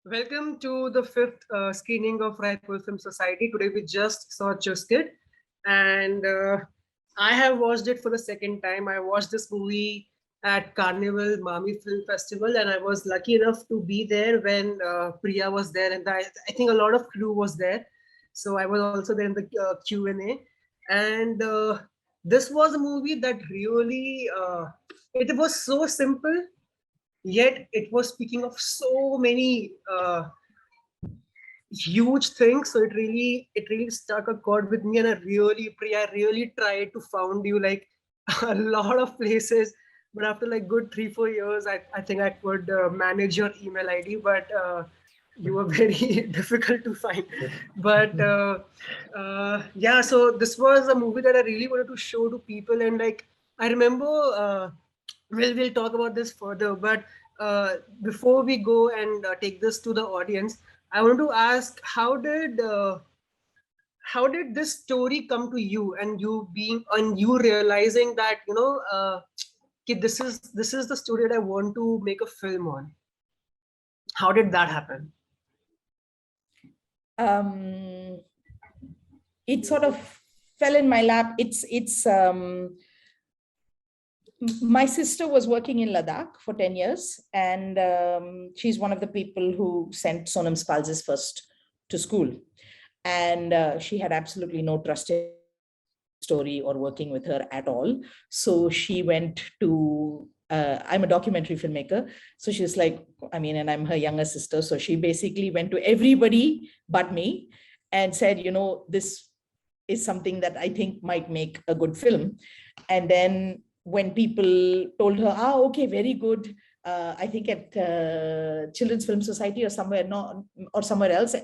Welcome to the fifth screening of Raipur Film Society. Today we just saw Chuskit, and I have watched it for the second time. I watched this movie at Carnival Mami Film Festival, and I was lucky enough to be there when Priya was there, and I think a lot of crew was there. So I was also there in the Q&A, and this was a movie that really it was so simple, yet it was speaking of so many huge things. So it really struck a chord with me, and I really tried to found you like a lot of places, but after like good 3-4 years I think I could manage your email ID, but you were very difficult to find. But yeah, so this was a movie that I really wanted to show to people. And like I remember, we'll talk about this further, but before we go and take this to the audience, I want to ask, how did this story come to you, and you realizing that कि this is the story that I want to make a film on. How did that happen? It sort of fell in my lap. It's my sister was working in Ladakh for 10 years, and she's one of the people who sent Sonam's pulses first to school. And she had absolutely no trust in story or working with her at all. So she went to, I'm a documentary filmmaker. So she's like, and I'm her younger sister. So she basically went to everybody but me and said, this is something that I think might make a good film. And then when people told her, okay, very good, I think at Children's Film Society or somewhere else,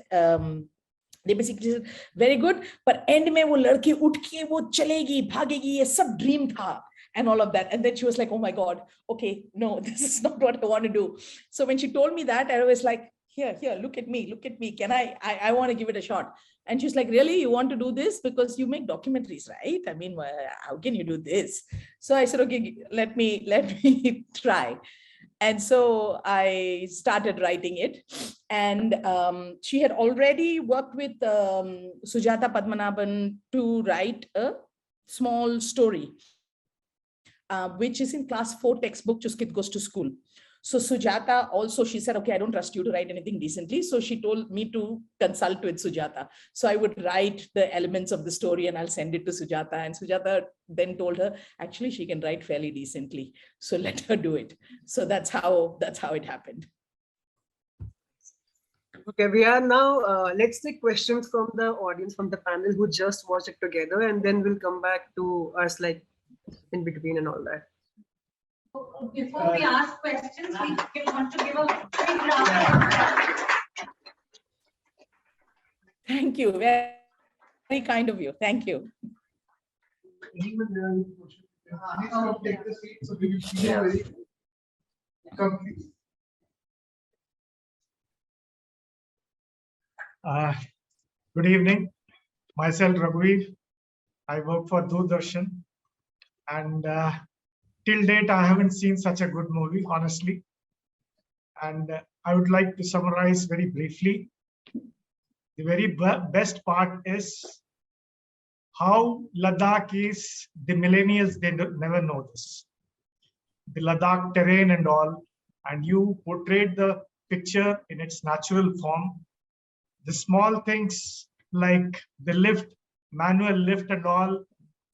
they basically said very good, but end mein wo ladki उठ के वो चलेगी भागेगी ये सब dream tha and all of that. And then she was like, oh my god, okay, no, this is not what I want to do. So when she told me that, I was like, here, look at me, can I want to give it a shot. And she's like, really, you want to do this? Because you make documentaries, right? How can you do this? So I said, okay, let me try. And so I started writing it. And she had already worked with Sujata Padmanabhan to write a small story, which is in class 4 textbook, Chuskit Goes to School. So Sujata also, she said, okay, I don't trust you to write anything decently. So she told me to consult with Sujata. So I would write the elements of the story and I'll send it to Sujata. And Sujata then told her, actually, she can write fairly decently. So let her do it. So that's how it happened. Okay, we are now, let's take questions from the audience, from the panel who just watched it together, and then we'll come back to us like in between and all that. Before we ask questions, we want to give a big round of applause. Thank you. Very, very kind of you. Thank you. Take the seat so we will feel very complete. Good evening. Myself, Raghuveer. I work for Doordarshan, and till date, I haven't seen such a good movie, honestly. And I would like to summarize very briefly. The very best part is how Ladakh is, the millennials, they never know this. The Ladakh terrain and all, and you portrayed the picture in its natural form. The small things like the lift, manual lift and all,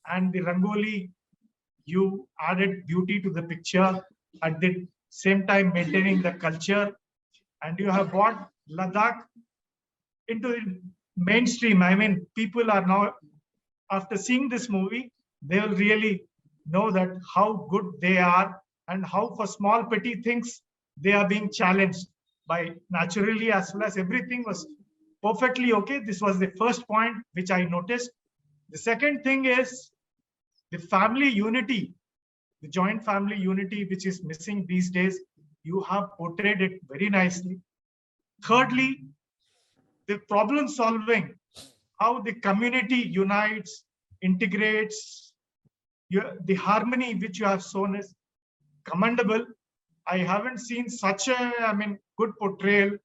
and the Rangoli, you added beauty to the picture at the same time maintaining the culture, and you have brought Ladakh into the mainstream. People are now, after seeing this movie, they will really know that how good they are and how for small petty things they are being challenged by naturally, as well as everything was perfectly okay. This was the first point which I noticed. The second thing is the family unity, the joint family unity, which is missing these days. You have portrayed it very nicely. Thirdly, the problem solving, how the community unites, integrates, the harmony which you have shown is commendable. I haven't seen such a, good portrayal.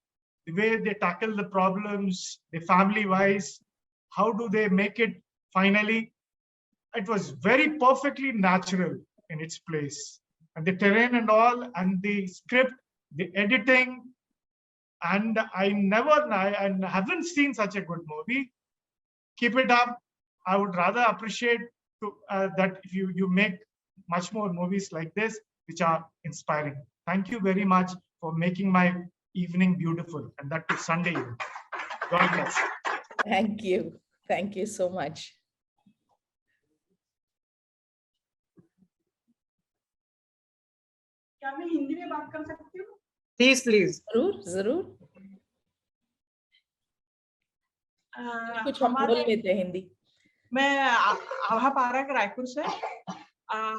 the way they tackle the problems, the family-wise, how do they make it finally? It was very perfectly natural in its place. And the terrain and all, and the script, the editing, and I haven't seen such a good movie. Keep it up. I would rather appreciate that if you make much more movies like this, which are inspiring. Thank you very much for making my evening beautiful, and that was Sunday evening. God bless. Thank you. Thank you so much. क्या मैं हिंदी में बात कर सकती हूँ? Please, please. जरूर जरूर कुछ हम बोल लेते हैं हिंदी। मैं आभा पारक रायपुर से।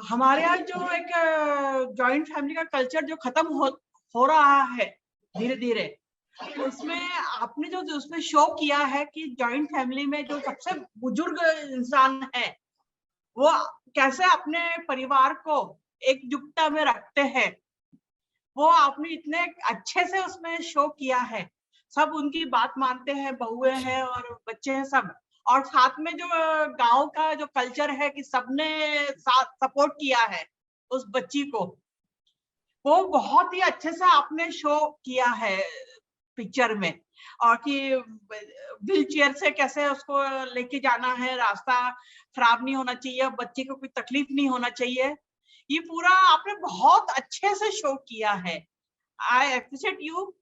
हमारे यहाँ जो एक जॉइंट फैमिली का कल्चर जो खत्म हो रहा है धीरे धीरे, उसमें आपने जो उसमें शो किया है कि जॉइंट फैमिली में जो सबसे बुजुर्ग इंसान है वो कैसे अपने परिवार को एकजुटता में रखते हैं, वो आपने इतने अच्छे से उसमें शो किया है। सब उनकी बात मानते हैं, बहुएं हैं और बच्चे हैं सब, और साथ में जो गांव का जो कल्चर है कि सबने साथ सपोर्ट किया है उस बच्ची को, वो बहुत ही अच्छे से आपने शो किया है पिक्चर में। और कि व्हील चेयर से कैसे उसको लेके जाना है, रास्ता खराब नहीं होना चाहिए, बच्चे को कोई तकलीफ नहीं होना चाहिए, ये पूरा आपने बहुत अच्छे से शो किया है। I appreciate you.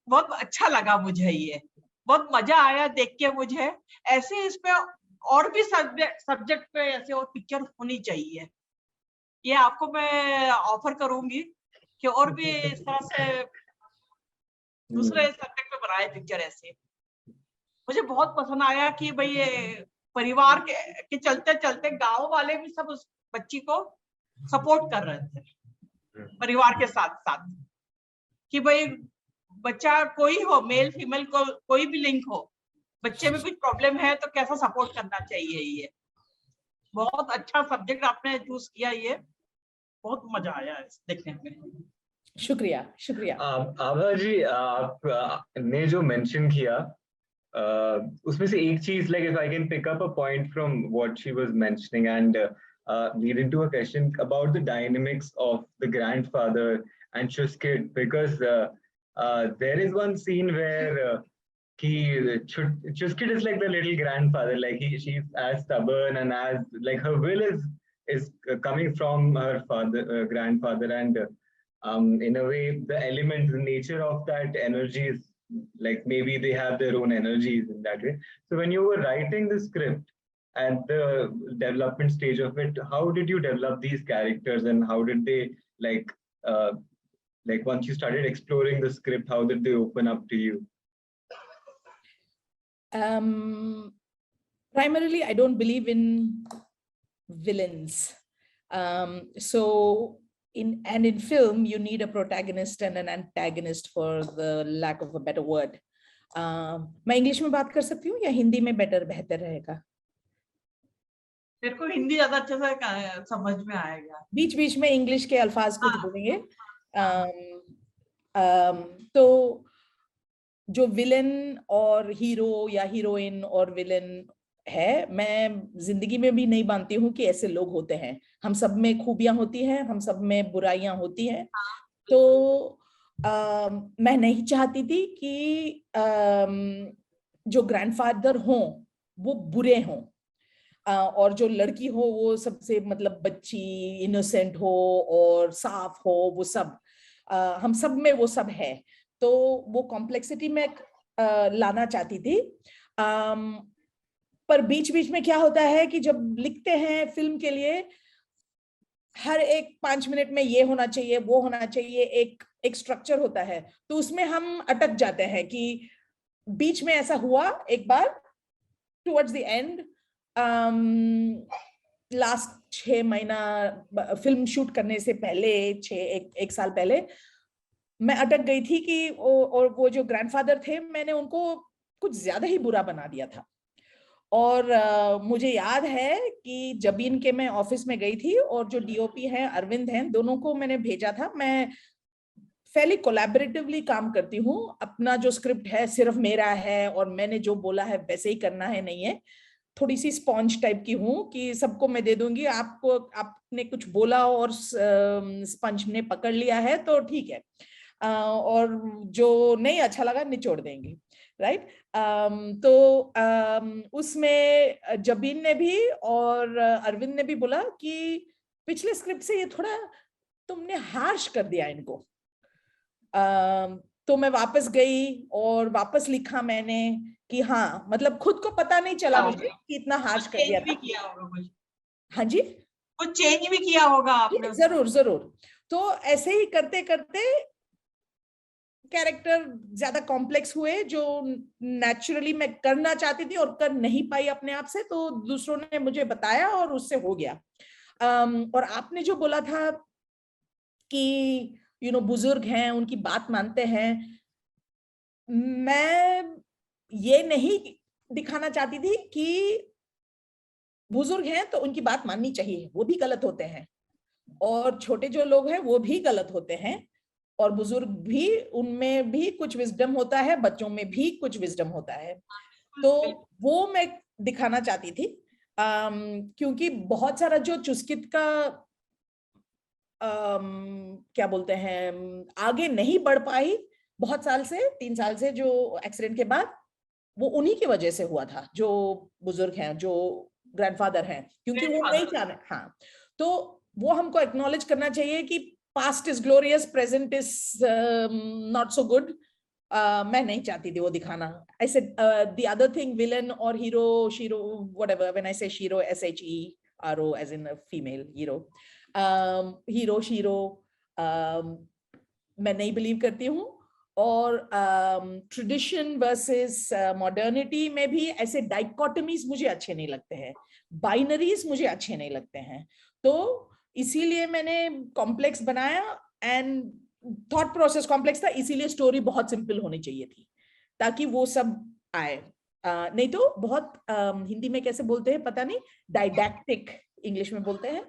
बहुत अच्छा लगा मुझे, ये बहुत मजा आया देख के मुझे। ऐसे इस पे और भी सब्जेक्ट पे ऐसे और पिक्चर होनी चाहिए। ये आपको मैं ऑफर करूंगी कि और भी इस तरह से दूसरे सब्जेक्ट पे बनाए पिक्चर ऐसे। मुझे बहुत पसंद आया कि भाई ये परिवार के चलते चलते गांव वाले भी सब उस बच्ची को सपोर्ट कर रहे थे परिवार के साथ साथ, कि भाई बच्चा कोई हो, मेल फीमेल को कोई भी लिंक हो, बच्चे में कुछ प्रॉब्लम है तो कैसा सपोर्ट करना चाहिए। ये बहुत अच्छा सब्जेक्ट आपने चूज किया, ये बहुत मजा आया देखने में। शुक्रिया शुक्रिया। आभा जी, आप ने जो मेंशन किया उसमें से एक चीज, like if I can pick up a point from what she was mentioning and lead into a question about the dynamics of the grandfather and Chuskit, because there is one scene where Chuskit is like the little grandfather, like she's as stubborn and as like her will is coming from her grandfather, and in a way the element, the nature of that energy is like maybe they have their own energies in that way. So when you were writing the script at the development stage of it, how did you develop these characters, and how did they like once you started exploring the script, how did they open up to you? Primarily, I don't believe in villains. So in film, you need a protagonist and an antagonist, for the lack of a better word. मैं English में बात कर सकती हूँ या हिंदी में बेहतर रहेगा? मेरे को हिंदी ज्यादा अच्छे से समझ में आएगा। बीच बीच में इंग्लिश के अल्फाज कुछ बोलेंगे। तो जो विलन और हीरो या हीरोइन और विलन है, मैं जिंदगी में भी नहीं मानती हूँ कि ऐसे लोग होते हैं। हम सब में खूबियां होती हैं, हम सब में बुराइयां होती हैं। तो मैं नहीं चाहती थी कि जो ग्रैंडफादर हों वो बुरे हों, और जो लड़की हो वो सबसे मतलब बच्ची, इनोसेंट हो और साफ हो, वो सब हम सब में वो सब है। तो वो कॉम्प्लेक्सिटी में लाना चाहती थी। पर बीच बीच में क्या होता है कि जब लिखते हैं फिल्म के लिए, हर एक 5 मिनट में ये होना चाहिए, वो होना चाहिए, एक स्ट्रक्चर होता है, तो उसमें हम अटक जाते हैं। कि बीच में ऐसा हुआ एक बार टुवर्ड्स द एंड, लास्ट 6 महीना फिल्म शूट करने से पहले, एक साल पहले मैं अटक गई थी कि और वो जो ग्रैंडफादर थे, मैंने उनको कुछ ज्यादा ही बुरा बना दिया था। और मुझे याद है कि जबीन के मैं ऑफिस में गई थी और जो डीओपी हैं अरविंद हैं, दोनों को मैंने भेजा था। मैं फैली कोलैबोरेटिवली काम करती हूँ. अपना जो स्क्रिप्ट है सिर्फ मेरा है और मैंने जो बोला है वैसे ही करना है नहीं है. थोड़ी सी स्पॉन्ज टाइप की हूँ कि सबको मैं दे दूंगी, आपको आपने कुछ बोला और स्पंज ने पकड़ लिया है तो ठीक है, और जो नहीं अच्छा लगा निचोड़ देंगे, राइट. तो उसमें जबीन ने भी और अरविंद ने भी बोला कि पिछले स्क्रिप्ट से ये थोड़ा तुमने हार्श कर दिया इनको. तो मैं वापस गई और वापस लिखा मैंने कि हाँ, मतलब खुद को पता नहीं चला मुझे कि इतना हार्श कर दिया था. किया होगा कुछ, हाँ जी, कुछ चेंज भी किया होगा आपने. जरूर जरूर. तो ऐसे ही करते करते कैरेक्टर ज्यादा कॉम्प्लेक्स हुए, जो नेचुरली मैं करना चाहती थी और कर नहीं पाई अपने आप से, तो दूसरों ने मुझे बताया और उससे हो गया. और आपने जो बोला था कि बुजुर्ग हैं, उनकी बात मानते हैं, मैं ये नहीं दिखाना चाहती थी कि बुजुर्ग हैं तो उनकी बात माननी चाहिए, वो भी गलत होते हैं, और छोटे जो लोग हैं वो भी गलत होते हैं, और बुजुर्ग भी, उनमें भी कुछ विजडम होता है, बच्चों में भी कुछ विजडम होता है. तो वो मैं दिखाना चाहती थी, क्योंकि बहुत सारा जो चुस्कित का क्या बोलते हैं, आगे नहीं बढ़ पाई बहुत साल से, 3 साल से, जो एक्सीडेंट के बाद, वो उन्हीं की वजह से हुआ था, जो बुजुर्ग हैं, जो ग्रैंडफादर हैं, क्योंकि वो नहीं चाह रहे. हाँ, तो वो हमको एक्नॉलेज करना चाहिए कि past is glorious, present is not so good. मैं नहीं चाहती थी वो दिखाना. I said the other thing, villain और hero, shero, whatever, when I say shero, SHERO as in a female hero, hero shero, मैं नहीं बिलीव करती हूँ. और ट्रेडिशन वर्सेस मॉडर्निटी में भी ऐसे डाइकोटमीज मुझे अच्छे नहीं लगते हैं, बाइनरीज मुझे अच्छे नहीं लगते हैं. तो इसीलिए मैंने कॉम्प्लेक्स बनाया, एंड थॉट प्रोसेस कॉम्प्लेक्स था, इसीलिए स्टोरी बहुत सिंपल होनी चाहिए थी ताकि वो सब आए. नहीं तो बहुत हिंदी में कैसे बोलते हैं पता नहीं, डाइडैक्टिक इंग्लिश में बोलते हैं,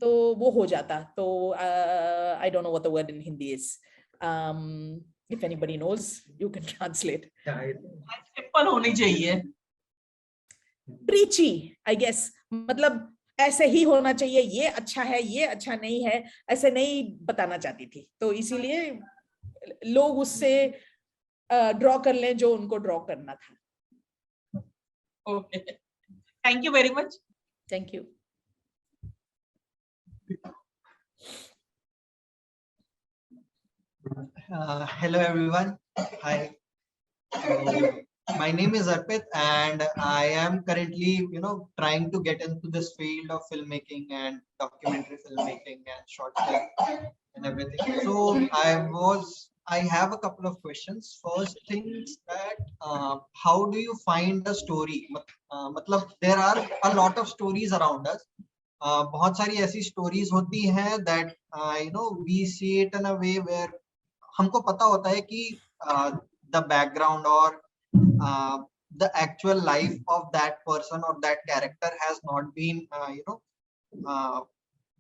तो वो हो जाता. तो I don't know what the word in Hindi is. If anybody knows, you can translate. Simple होनी चाहिए. Preachy, I guess. मतलब ऐसे ही होना चाहिए, ये अच्छा है, ये अच्छा नहीं है, ऐसे नहीं बताना चाहती थी. तो इसीलिए लोग उससे ड्रॉ कर लें जो उनको ड्रॉ करना था. Okay, thank you very much. Thank you. Hello everyone. Hi. My name is Arpit, and I am currently, trying to get into this field of filmmaking and documentary filmmaking and short film and everything. So I have a couple of questions. First thing is that how do you find a story? मतलब there are a lot of stories around us. बहुत सारी ऐसी stories होती हैं that we see it in a way where हमको पता होता है कि the background or the actual life of that person or that character has not been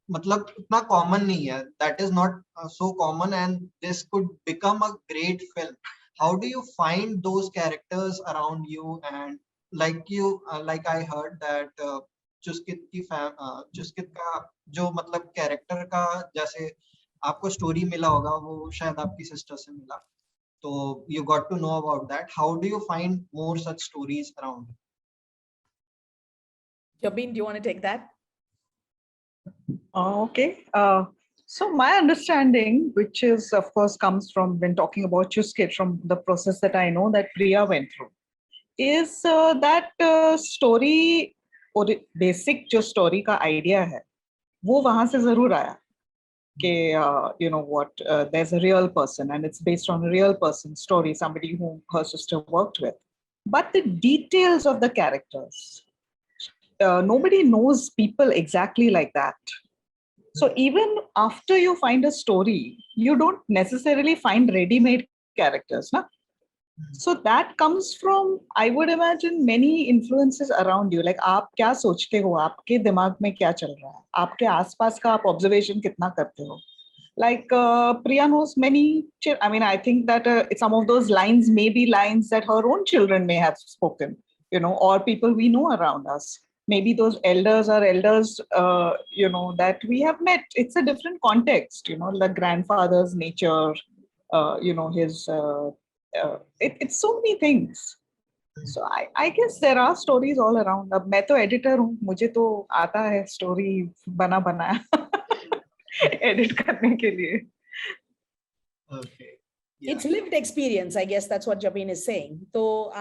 मतलब इतना common नहीं है. That is not so common, and this could become a great film. How do you find those characters around you? And like I heard that Chuskit का जो मतलब character का जैसे आपको स्टोरी मिला होगा, वो शायद आपकी सिस्टर से मिला, तो you got to know about that. How do you find more such stories around? Jabeen, do you want to take that? Okay. So my understanding, which is of course comes from when talking about Chuskit, from the process that I know that Priya went through, is that story और basic जो story का idea है, वो वहाँ से जरूर आया कि there's a real person and it's based on a real person story, somebody whom her sister worked with. But the details of the characters, nobody knows people exactly like that. So even after you find a story, you don't necessarily find ready-made characters, na? So that comes from, I would imagine, many influences around you. Like आप क्या सोचते हो, आपके दिमाग में क्या चल रहा है, आपके आसपास का आप observation कितना करते हो. Like Priya knows many. I mean, I think that some of those lines may be lines that her own children may have spoken, or people we know around us. Maybe those elders are elders, that we have met. It's a different context, the grandfather's nature, his. It's so many things. So I guess there are stories all around. अब मैं तो editor हूँ, मुझे तो आता है story बना बनाया edit करने के लिए. Okay. Yeah. It's lived experience, I guess that's what Jabeen is saying. So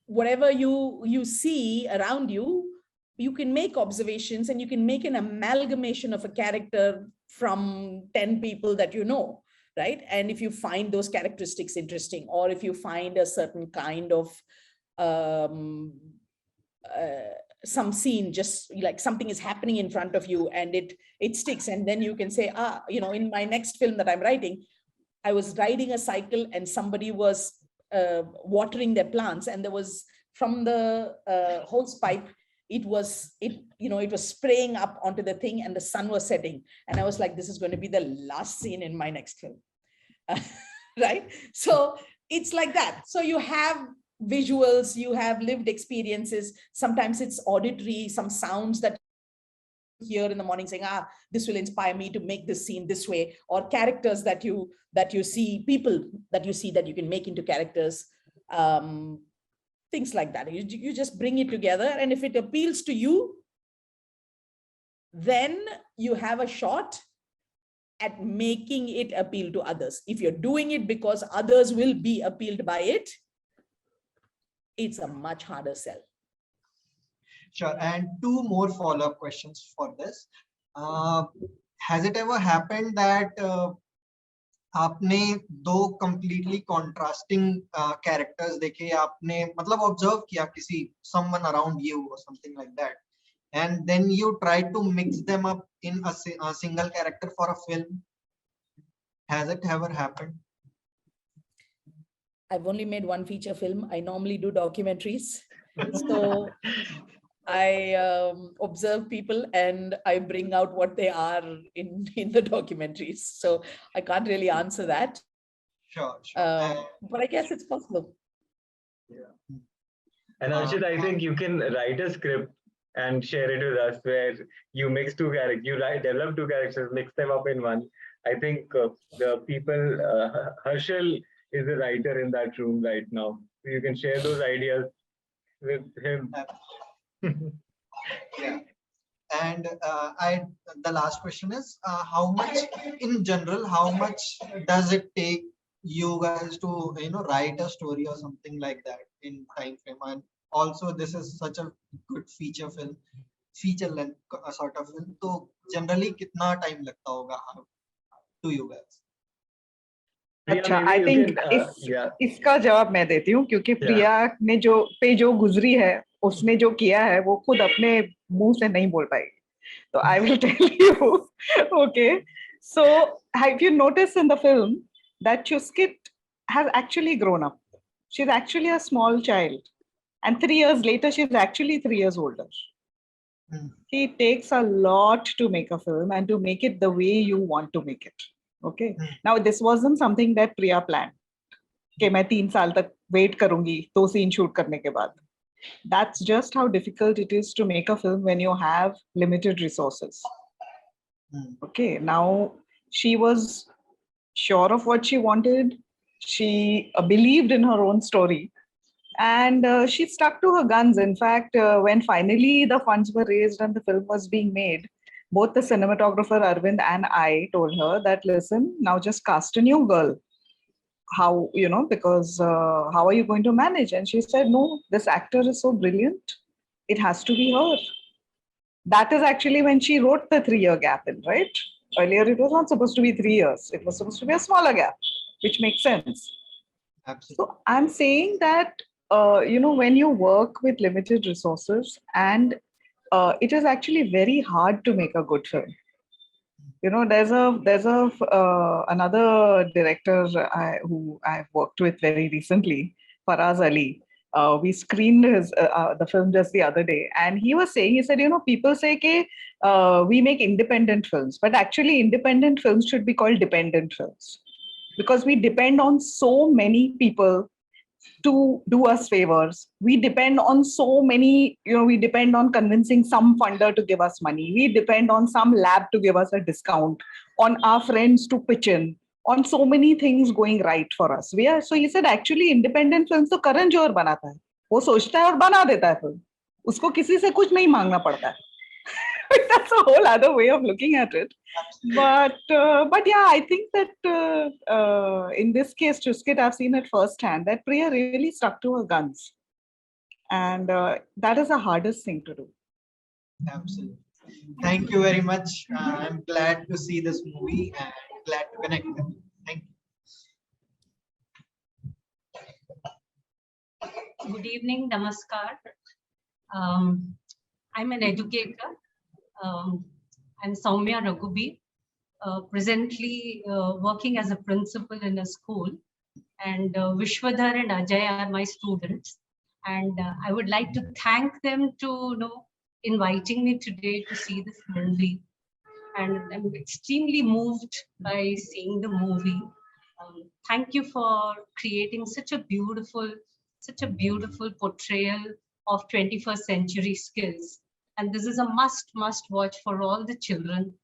whatever you see around you, you can make observations and you can make an amalgamation of a character from 10 people that you know, right? And if you find those characteristics interesting, or if you find a certain kind of some scene, just like something is happening in front of you and it sticks, and then you can say, in my next film that I'm writing, I was riding a cycle and somebody was watering their plants, and there was from the hose pipe, it was spraying up onto the thing and the sun was setting, and I was like, this is going to be the last scene in my next film. Right? So it's like that. So you have visuals, you have lived experiences. Sometimes it's auditory, some sounds that you hear in the morning saying, this will inspire me to make this scene this way, or characters that you see, people that you see that you can make into characters, things like that. You just bring it together, and if it appeals to you, then you have a shot at making it appeal to others. If you're doing it because others will be appealed by it, it's a much harder sell. Sure. And two more follow-up questions for this. Has it ever happened that आपने दो completely contrasting characters देखे, आपने मतलब observe किया किसी someone around you or something like that, and then you try to mix them up in a single character for a film? Has it ever happened? I've only made one feature film. I normally do documentaries. So I observe people and I bring out what they are in the documentaries. So I can't really answer that. Sure. But I guess it's possible. Yeah. And Arshit, I think you can write a script and share it with us where you mix two characters, develop two characters, mix them up in one. I think the people, Harshal is a writer in that room right now. So you can share those ideas with him. Yeah. And the last question is, how much in general, how much does it take you guys to write a story or something like that in time frame? And also this is such a good feature film, feature length sort of film, so generally kitna time lagta hoga to you guys? अच्छा, I think इसका जवाब मैं देती हूँ, क्योंकि प्रिया ने जो गुजरी है, उसने जो किया है वो खुद अपने मुंह से नहीं बोल पाएगी. So I will tell you. Okay. So have you noticed in the film that Chuskit has actually grown up? She's actually a small child, and 3 years later she's actually 3 years older. It takes a lot to make a film and to make it the way you want to make it. Okay. Now this wasn't something that Priya planned. कि मैं 3 साल तक wait करूंगी 2 scene shoot करने के बाद. That's just how difficult it is to make a film when you have limited resources. Okay. Now she was sure of what she wanted. She believed in her own story, and she stuck to her guns. In fact, when finally the funds were raised and the film was being made, both the cinematographer Arvind and I told her that, listen, now just cast a new girl. How, because how are you going to manage? And she said, no, this actor is so brilliant. It has to be her. That is actually when she wrote the 3-year gap in, right? Earlier, it was not supposed to be 3 years. It was supposed to be a smaller gap, which makes sense. Absolutely. So I'm saying that, when you work with limited resources, and it is actually very hard to make a good film. There's another director who I've worked with very recently, Faraz Ali. We screened the film just the other day, and he was saying, he said, people say we make independent films, but actually independent films should be called dependent films, because we depend on so many people to do us favors. We depend on so many, we depend on convincing some funder to give us money. We depend on some lab to give us a discount, on our friends to pitch in, on so many things going right for us. So he said, actually independent films तो Karan Johar बनाता है, वो सोचता है और बना देता है फिल्म, उसको किसी से कुछ नहीं मांगना पड़ता है. That's a whole other way of looking at it. But yeah, I think that in this case, Chuskit, I've seen it firsthand that Priya really stuck to her guns, and that is the hardest thing to do. Absolutely. Thank you very much. I'm glad to see this movie and glad to connect with you. Thank you. Good evening, namaskar. I'm an educator. I'm Soumya Raghubi, presently working as a principal in a school, and Vishwadhar and Ajay are my students. And I would like to thank them to inviting me today to see this movie. And I'm extremely moved by seeing the movie. Thank you for creating such a beautiful portrayal of 21st century skills. And this is a must watch for all the children.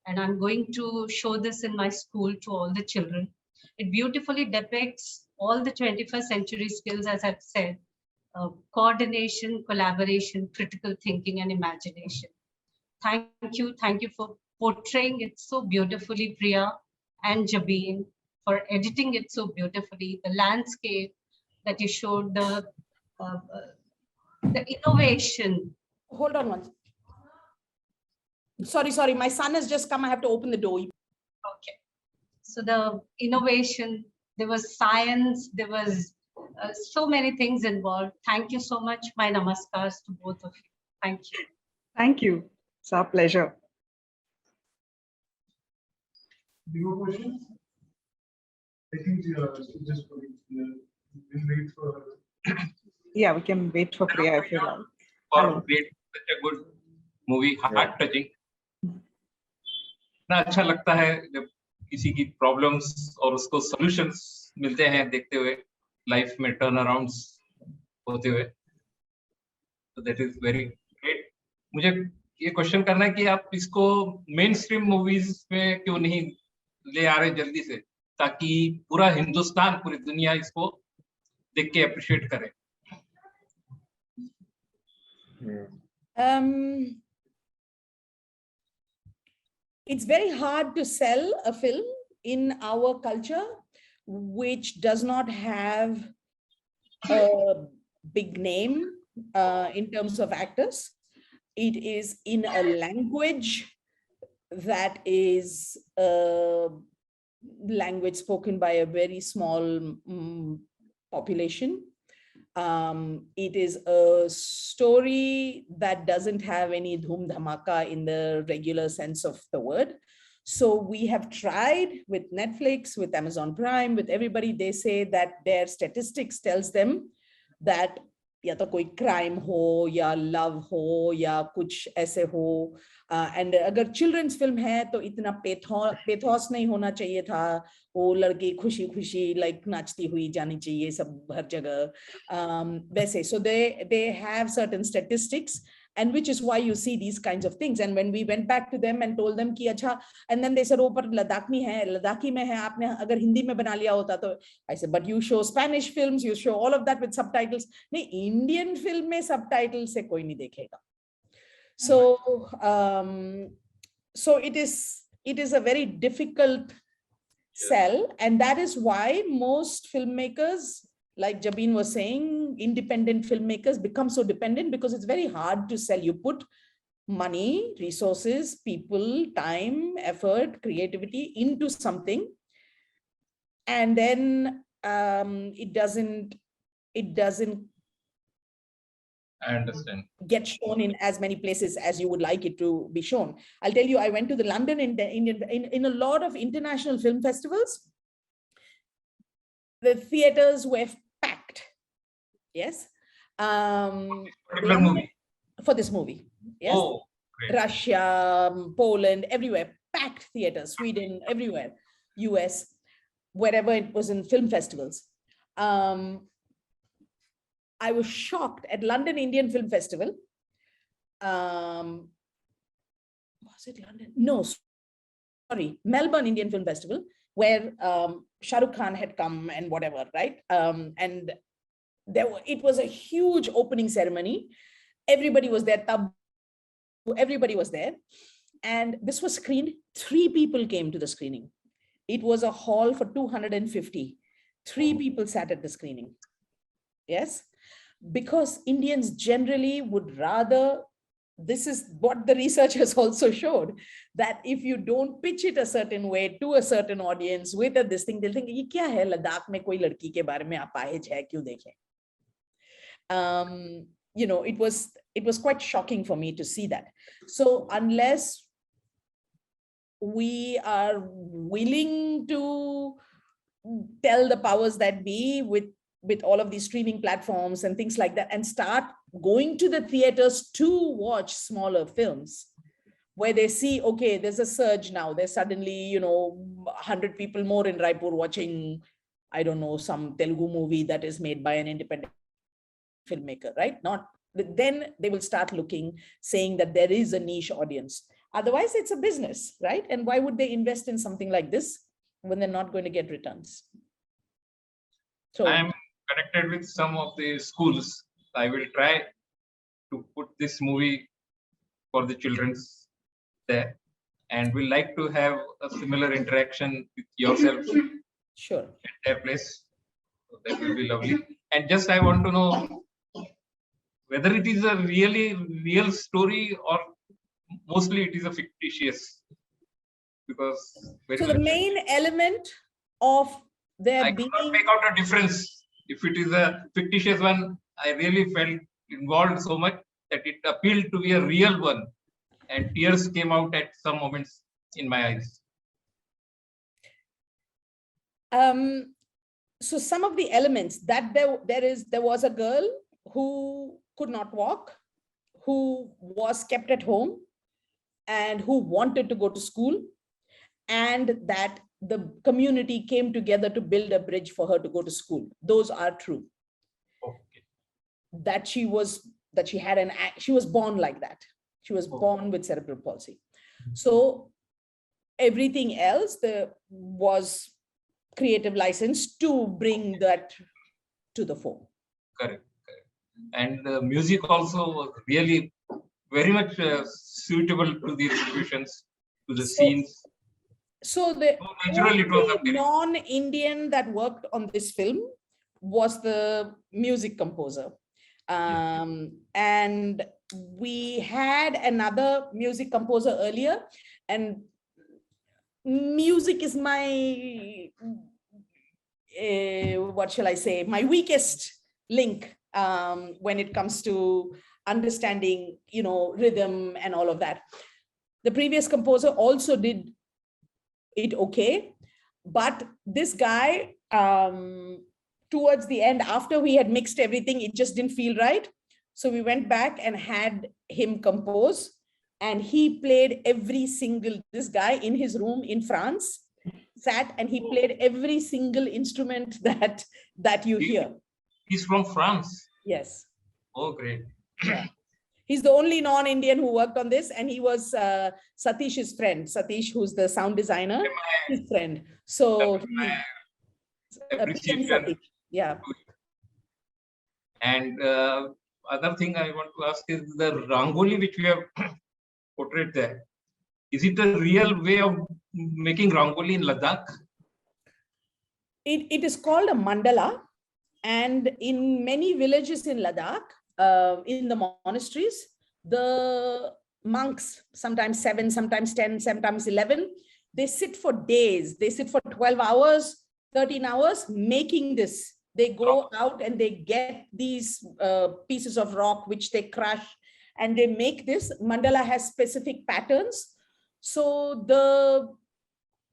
And I'm going to show this in my school to all the children. It beautifully depicts all the 21st century skills, as I've said, coordination, collaboration, critical thinking, and imagination. Thank you for portraying it so beautifully, Priya and Jabeen, for editing it so beautifully. The landscape that you showed, the innovation. Hold on one. Sorry, my son has just come. I have to open the door. Okay. So the innovation, there was science, there was so many things involved. Thank you so much. My namaskars to both of you. Thank you. Thank you. It's our pleasure. Do you have questions? I think just we'll wait for. Yeah, we can wait for Priya if you like. For great, such a good movie, heart touching. इतना अच्छा लगता है जब किसी की problems और उसको solutions मिलते हैं देखते हुए, लाइफ में टर्न अराउंड्स होते हुए. So that is very great. मुझे ये क्वेश्चन करना है कि आप इसको मेन स्ट्रीम मूवीज में क्यों नहीं ले आ रहे जल्दी से, ताकि पूरा हिंदुस्तान, पूरी दुनिया इसको देख के अप्रिशिएट करे. It's very hard to sell a film in our culture which does not have a big name in terms of actors. It is in a language that is a language spoken by a very small population. It is a story that doesn't have any dhoom dhamaka in the regular sense of the word. So we have tried with Netflix, with Amazon Prime, with everybody. They say that their statistics tells them that या तो कोई crime हो या love हो या कुछ ऐसे हो, and अगर children's film है तो इतना पेथोस नहीं होना चाहिए था, वो लड़की खुशी खुशी like नाचती हुई जानी चाहिए सब हर जगह वैसे. So they have certain statistics, and which is why you see these kinds of things. And when we went back to them and told them कि अच्छा, and then they said oh पर लद्दाखी में है, आपने अगर हिंदी में बना लिया होता तो. I said but you show Spanish films, you show all of that with subtitles. नहीं, Indian film में subtitles से कोई नहीं देखेगा. So it is a very difficult sell, and that is why most filmmakers, like Jabeen was saying, independent filmmakers become so dependent, because it's very hard to sell. You put money, resources, people, time, effort, creativity into something, and then it doesn't I understand. get shown in as many places as you would like it to be shown. I'll tell you, I went to the London in a lot of international film festivals. The theaters were packed. Yes. Particular movie. For this movie. Yes. Oh, great. Russia, Poland, everywhere, packed theaters, Sweden, everywhere, US, wherever it was in film festivals. I was shocked at London Indian Film Festival. Was it London? No, sorry, Melbourne Indian Film Festival, where Shah Rukh Khan had come and whatever, right? And it was a huge opening ceremony. Everybody was there. Everybody was there. And this was screened. 3 people came to the screening. It was a hall for 250. 3 people sat at the screening. Yes, because Indians generally would rather, this is what the research has also showed, that if you don't pitch it a certain way to a certain audience with this thing, they'll think, ye kya hai, Ladakh mein koi ladki ke bare mein apahej hai, kyun dekhe? You know, it was quite shocking for me to see that. So unless we are willing to tell the powers that be with all of these streaming platforms and things like that, and start going to the theaters to watch smaller films, where they see, okay, there's a surge now. There's suddenly, you know, 100 people more in Raipur watching, I don't know, some Telugu movie that is made by an independent filmmaker, right? Then they will start looking, saying that there is a niche audience. Otherwise, it's a business, right? And why would they invest in something like this when they're not going to get returns? So I am connected with some of the schools. I will try to put this movie for the children's there, and we like to have a similar interaction with yourself sure, at their place. So that will be lovely. And just I want to know whether it is a really real story or mostly it is a fictitious, because so the main element of there I being, cannot make out a difference. If it is a fictitious one, I really felt involved so much that it appealed to be a real one, and tears came out at some moments in my eyes. So some of the elements that there was a girl who could not walk, who was kept at home, and who wanted to go to school, and that the community came together to build a bridge for her to go to school. Those are true. Okay. That she was born like that. She was born with cerebral palsy. So everything else, there was creative license to bring that to the fore. Correct. And the music also was really very much suitable to the situations, to the scenes. So the only non-Indian that worked on this film was the music composer. And we had another music composer earlier, and music is my, what shall I say, my weakest link when it comes to understanding, you know, rhythm and all of that. The previous composer also did it okay, but this guy, towards the end, after we had mixed everything, it just didn't feel right. So we went back and had him compose, and he played this guy in his room in France sat and he played every single instrument that you hear. He's from France? Yes. Oh, great. Yeah. He's the only non-Indian who worked on this, and he was Satish's friend. Satish, who's the sound designer, his friend. So appreciation. Yeah. And other thing I want to ask is the Rangoli which we have portrayed there. Is it a real way of making Rangoli in Ladakh? It is called a mandala, and in many villages in Ladakh, in the monasteries, the monks, sometimes 7, sometimes 10, sometimes 11, they sit for days. They sit for 12 hours, 13 hours making this. They go out and they get these pieces of rock which they crush, and they make this. Mandala has specific patterns. So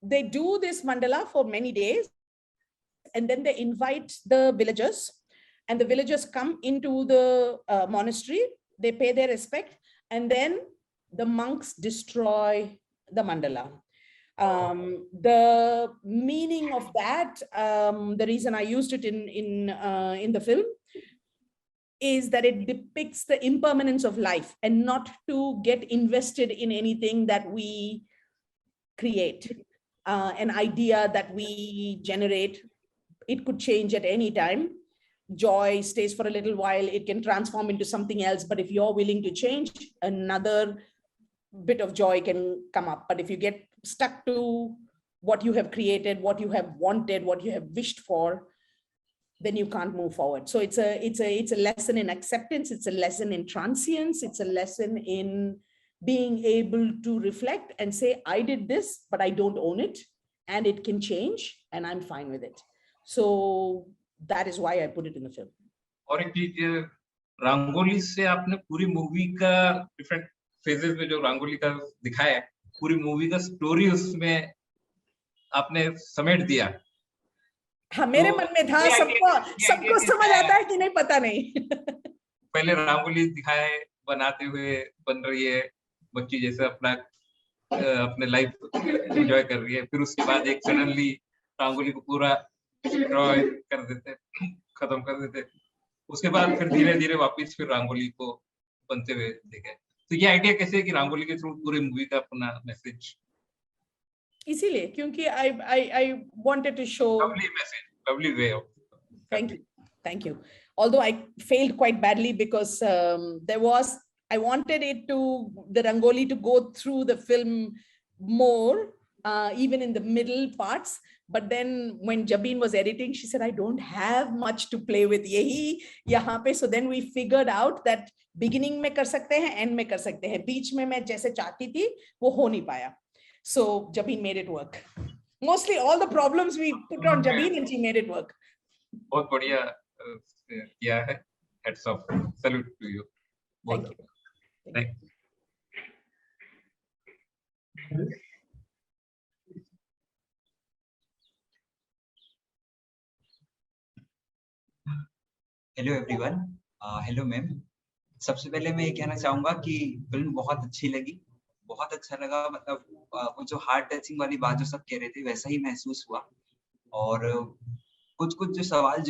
they do this mandala for many days, and then they invite the villagers, and the villagers come into the monastery, they pay their respect, and then the monks destroy the mandala. The meaning of that, the reason I used it in the film, is that it depicts the impermanence of life and not to get invested in anything that we create, an idea that we generate. It could change at any time. Joy stays for a little while, it can transform into something else, but if you're willing to change, another bit of joy can come up. But if you get stuck to what you have created, what you have wanted, what you have wished for, then you can't move forward. So it's a lesson in acceptance, it's a lesson in transience, it's a lesson in being able to reflect and say, I did this, but I don't own it, and it can change, and I'm fine with it. So that is why I put it in the film. और एक चीज, रंगोली से आपने पूरी movie का different phases में जो रंगोली का दिखाया है, पूरी मूवी का स्टोरी उसमें आपने समेट दिया। हाँ, मेरे मन में था, सबको समझ आता है कि नहीं पता नहीं। पहले रंगोली दिखाया है बनाते हुए, बन रही है बच्ची जैसे अपने लाइफ एंजॉय कर रही है, फिर उसके बाद एक सडनली रंगोली को पूरा डिस्ट्रॉय कर देते, खत्म कर देते, उसके बाद फिर धीरे धीरे वापस फिर रंगोली को बनते हुए देखे। तो ये आइडिया कैसे है कि रंगोली के थ्रू पूरी मूवी का अपना मैसेज? इसीलिए क्योंकि I wanted to show lovely message, lovely way of. Thank you. Although I failed quite badly because I wanted the Rangoli to go through the film more, even in the middle parts. But then when Jabeen was editing, she said, I don't have much to play with. Yehi yahan pe. So then we figured out that beginning में कर सकते हैं, end में कर सकते हैं, बीच में मैं जैसे चाहती थी वो हो नहीं पाया. So Jabeen made it work. Mostly all the problems we put on Jabeen and she made it work. बहुत बढ़िया किया है. Hats off. Salute to you. Thank you. Thank you. Hello everyone, hello ma'am. सबसे पहले मैं ये कहना चाहूंगा कि फिल्म बहुत अच्छी लगी, बहुत अच्छा लगा। मतलब वो जो हार्ट टचिंग वाली बात जो सब कह रहे थे वैसा ही महसूस हुआ। और कुछ जो सवाल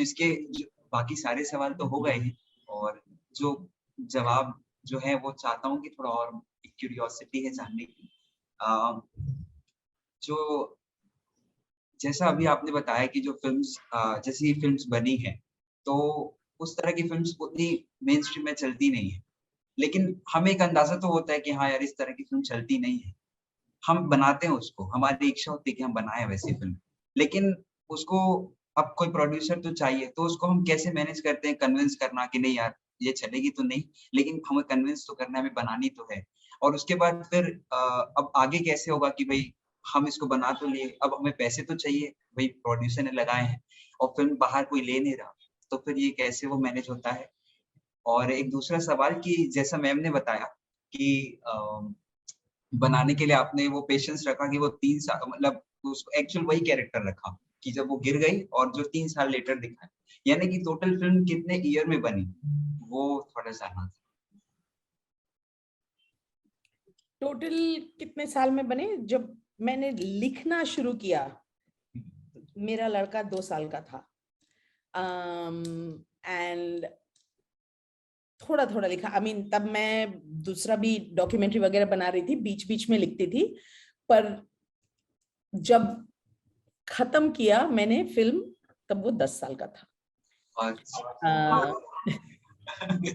बाकी सारे सवाल तो हो गए हैं, और जो जवाब जो है वो चाहता हूँ कि थोड़ा और क्यूरियोसिटी है जानने की। जो जैसा अभी आपने बताया कि जो फिल्म्स जैसी फिल्म्स बनी है तो उस तरह की फिल्म्स उतनी मेन स्ट्रीम में चलती नहीं है, लेकिन हमें एक अंदाजा तो होता है कि हाँ यार इस तरह की फिल्म चलती नहीं है, हम बनाते हैं उसको, हमारी इच्छा होती है कि हम बनाएं वैसी फिल्म, लेकिन उसको अब कोई प्रोड्यूसर तो चाहिए, तो उसको हम कैसे मैनेज करते हैं, कन्विंस करना कि नहीं यार ये चलेगी तो नहीं, लेकिन हमें कन्विंस तो करना है, हमें बनानी तो है। और उसके बाद फिर अब आगे कैसे होगा कि भाई हम इसको बना तो लिए, अब हमें पैसे तो चाहिए, भाई प्रोड्यूसर ने लगाए हैं और फिल्म बाहर कोई ले नहीं रहा, तो फिर ये कैसे वो मैनेज होता है। और एक दूसरा सवाल कि जैसा मैम ने बताया कि बनाने के लिए आपने वो पेशेंस रखा कि वो 3 साल, मतलब उसको एक्चुअल वही कैरेक्टर रखा कि जब वो गिर गई और जो 3 साल लेटर दिखा, यानी कि टोटल फिल्म कितने ईयर में बनी, वो थोड़ा जानना था। टोटल कितने साल में बने? जब मैंने लिखना शुरू किया मेरा लड़का 2 साल का था, एंड थोड़ा लिखा। आई मीन तब मैं दूसरा भी डॉक्यूमेंट्री वगैरह बना रही थी, बीच में लिखती थी, पर जब खत्म किया मैंने फिल्म तब वो 10 साल का था।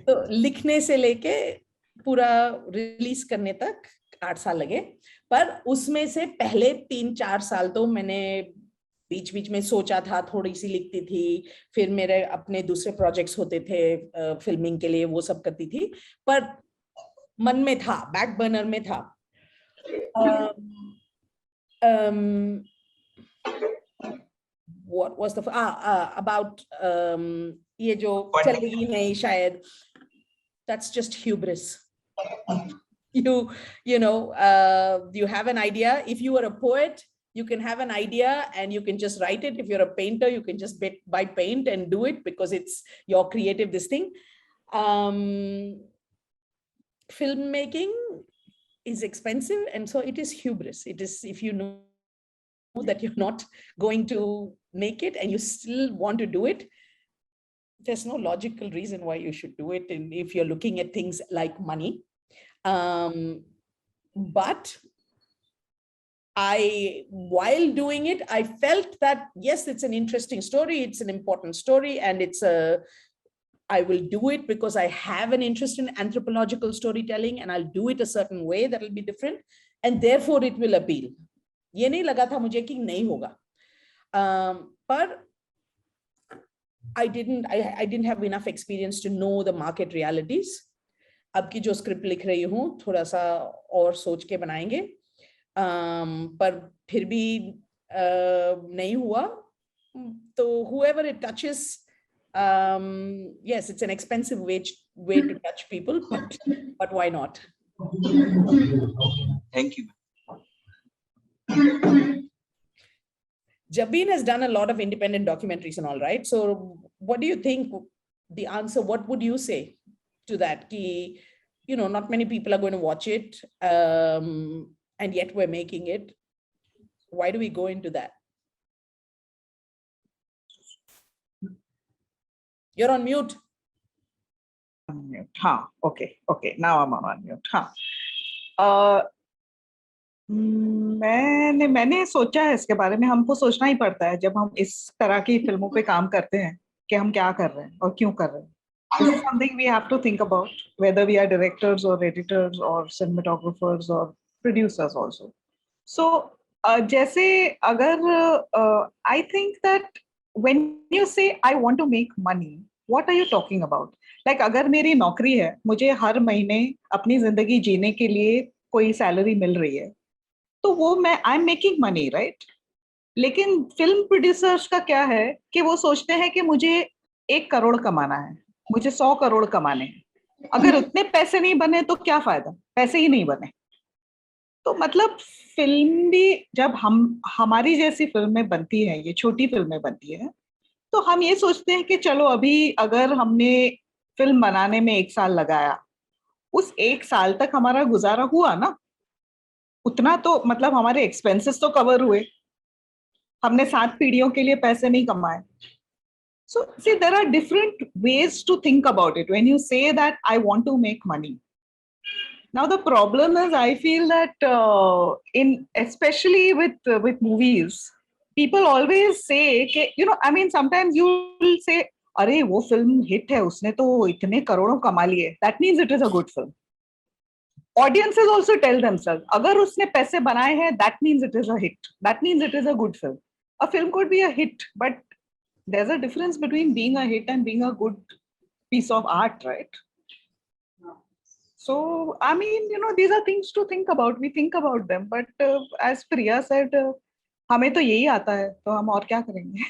तो लिखने से लेके पूरा रिलीज करने तक 8 साल लगे, पर उसमें से पहले 3-4 साल तो मैंने बीच में सोचा था, थोड़ी सी लिखती थी, फिर मेरे अपने दूसरे प्रोजेक्ट्स होते थे फिल्मिंग के लिए, वो सब करती थी, पर मन में था, बैक बर्नर में था। What was the about ये जो चलेगी नहीं शायद, that's just hubris. You know, you have an idea. If you were a poet, You can have an idea and you can just write it. If you're a painter, you can just buy paint and do it because it's your creative this thing. Filmmaking is expensive, and so it is hubris. It is, if you know that you're not going to make it and you still want to do it, there's no logical reason why you should do it. And if you're looking at things like money, but while doing it, I felt that yes, it's an interesting story, it's an important story, and I will do it because I have an interest in anthropological storytelling, and I'll do it a certain way that will be different, and therefore it will appeal. ये नहीं लगा था मुझे कि नहीं होगा, पर I didn't have enough experience to know the market realities. अब की जो स्क्रिप्ट लिख रही हूँ थोड़ा सा और सोच के बनाएंगे, पर फिर भी नहीं हुआ. तो whoever it touches, yes, it's an expensive way to touch people, but why not? Thank you. Jabeen has done a lot of independent documentaries and all, right? So what do you think the answer, what would you say to that? Ki, you know, not many people are going to watch it, and yet we're making it. Why do we go into that? You're on mute. Unmute. Huh. Okay. Now I'm on mute. Huh. मैंने सोचा है इसके बारे में. हमको सोचना ही पड़ता है जब हम इस तरह की फिल्मों पे काम करते हैं कि हम क्या कर रहे हैं और क्यों कर रहे हैं. This is something we have to think about, whether we are directors or editors or cinematographers or producers also. So, जैसे अगर I think that when you say I want to make money, what are you talking about? Like अगर मेरी नौकरी है, मुझे हर महीने अपनी जिंदगी जीने के लिए कोई सैलरी मिल रही है, तो वो मैं I am making money, right? लेकिन फिल्म प्रोड्यूसर्स का क्या है कि वो सोचते हैं कि मुझे 1 करोड़ कमाना है, मुझे 100 करोड़ कमाने हैं. अगर उतने पैसे नहीं बने तो क्या फायदा, पैसे ही नहीं बने. तो मतलब फिल्म भी जब हमारी जैसी फिल्में बनती हैं, ये छोटी फिल्में बनती है, तो हम ये सोचते हैं कि चलो अभी अगर हमने फिल्म बनाने में 1 साल लगाया, उस 1 साल तक हमारा गुजारा हुआ ना, उतना तो मतलब हमारे एक्सपेंसेस तो कवर हुए, हमने 7 पीढ़ियों के लिए पैसे नहीं कमाए. So see, there are different ways to think about it when you say that I want to make money. Now the problem is, I feel that especially with movies, people always say, you know, I mean, sometimes you will say, अरे वो film hit है, उसने तो इतने करोड़ों कमा लिए, that means it is a good film. Audiences also tell themselves, अगर उसने पैसे बनाए हैं, that means it is a hit. That means it is a good film. A film could be a hit, but there's a difference between being a hit and being a good piece of art, right? So, I mean, you know, these are things to think about. We think about them, but as Priya said, हमें तो यही आता है, तो हम और क्या करेंगे?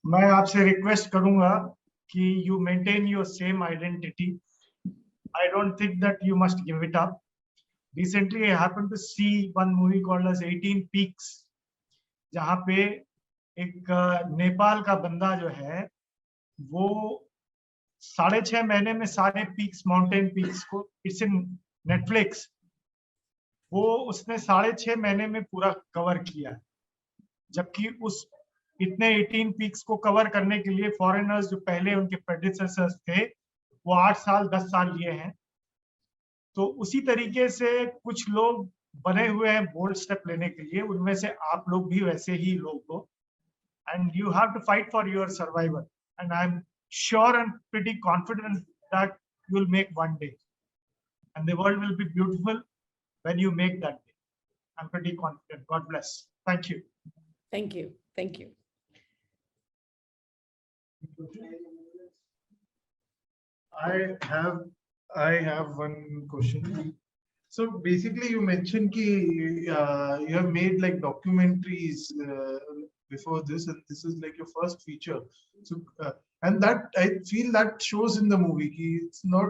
मैं आपसे रिक्वेस्ट करूंगा कि you maintain your same identity. I don't think that you must give it up. Recently, I happened to see one movie called as 18 Peaks, जहाँ पे एक नेपाल का बंदा जो है वो 6.5 महीने में सारे पीक्स, माउंटेन पीक्स को, इट्स इन नेटफ्लिक्स, वो उसने 6.5 महीने में पूरा कवर किया. जबकि उस इतने 18 पीक्स को कवर करने के लिए फॉरेनर्स जो पहले उनके प्रेडिसेसर्स थे वो 8 साल 10 साल लिए हैं. तो उसी तरीके से कुछ लोग बने हुए हैं बोल्ड स्टेप लेने के लिए, उनमें से आप लोग भी वैसे ही लोग हो. And you have to fight for your survival, and I am sure and pretty confident that you will make one day and the world will be beautiful when you make that day. I am pretty confident. God bless. Thank you. Thank you. Thank you. I have one question. So basically, you mentioned कि you have made like documentaries before this, and this is like your first feature. So and that I feel that shows in the movie. It's not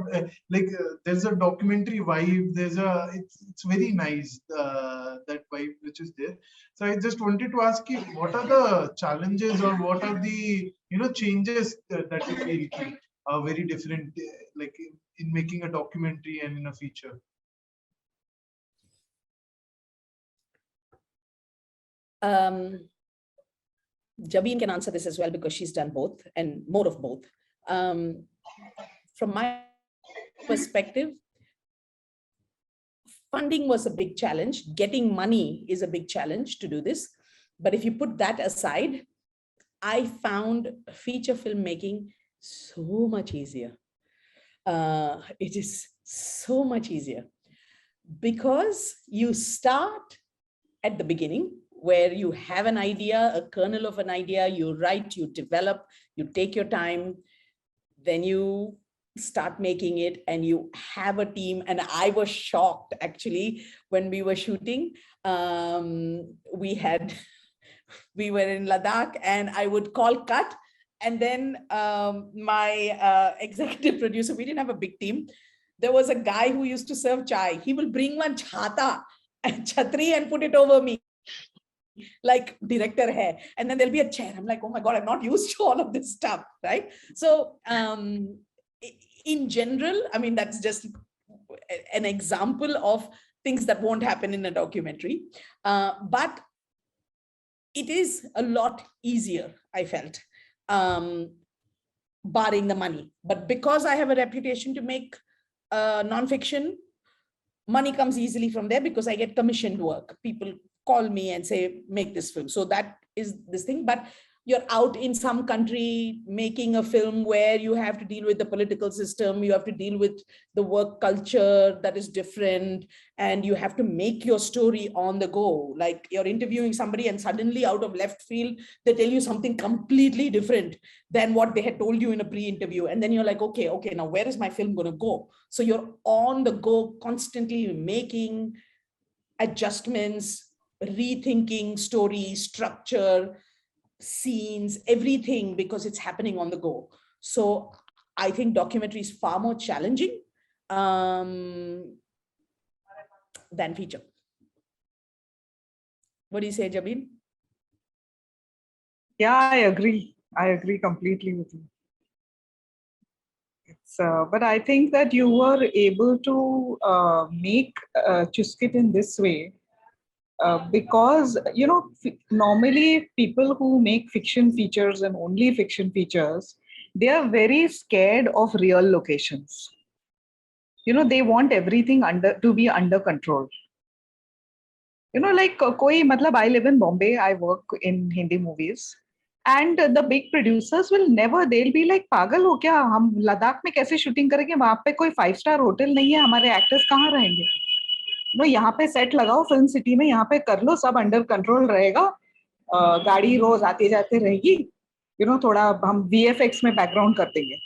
there's a documentary vibe. It's very nice, that vibe which is there. So I just wanted to ask you, what are the challenges or what are the changes that you feel are very different, like in making a documentary and in a feature? Jabeen can answer this as well because she's done both and more of both. From my perspective, funding was a big challenge. Getting money is a big challenge to do this. But if you put that aside, I found feature filmmaking so much easier. It is so much easier because you start at the beginning where you have an idea, a kernel of an idea, you write, you develop, you take your time, then you start making it and you have a team. And I was shocked actually when we were shooting. We were in Ladakh and I would call cut. And then my executive producer, we didn't have a big team. There was a guy who used to serve chai. He will bring one chhata and chhatri and put it over me. Like director hai, and then there'll be a chair. I'm like, oh my God, I'm not used to all of this stuff, right? So in general, I mean, that's just an example of things that won't happen in a documentary. But it is a lot easier, I felt, barring the money. But because I have a reputation to make non-fiction, money comes easily from there because I get commissioned work. People call me and say, make this film. So that is this thing. But you're out in some country making a film where you have to deal with the political system, you have to deal with the work culture that is different, and you have to make your story on the go. Like you're interviewing somebody and suddenly out of left field, they tell you something completely different than what they had told you in a pre-interview. And then you're like, okay, now where is my film going to go? So you're on the go, constantly making adjustments, rethinking story, structure, scenes, everything, because it's happening on the go. So I think documentary is far more challenging than feature. What do you say, Jabeen? Yeah, I agree. I agree completely with you. But I think that you were able to make Chuskit in this way because, normally people who make fiction features and only fiction features, they are very scared of real locations. They want everything to be under control. Like I live in Bombay, I work in Hindi movies. And the big producers will never, they'll be like, पागल हो क्या, हम लद्दाख में कैसे shooting करेंगे, वहां पे कोई 5-star होटल नहीं है, हमारे एक्टर्स कहाँ रहेंगे? यहाँ पे सेट लगाओ फिल्म सिटी में, यहाँ पे कर लो, सब अंडर कंट्रोल रहेगा, गाड़ी रोज आती जाती रहेगी, थोड़ा हम VFX में बैकग्राउंड कर देंगे.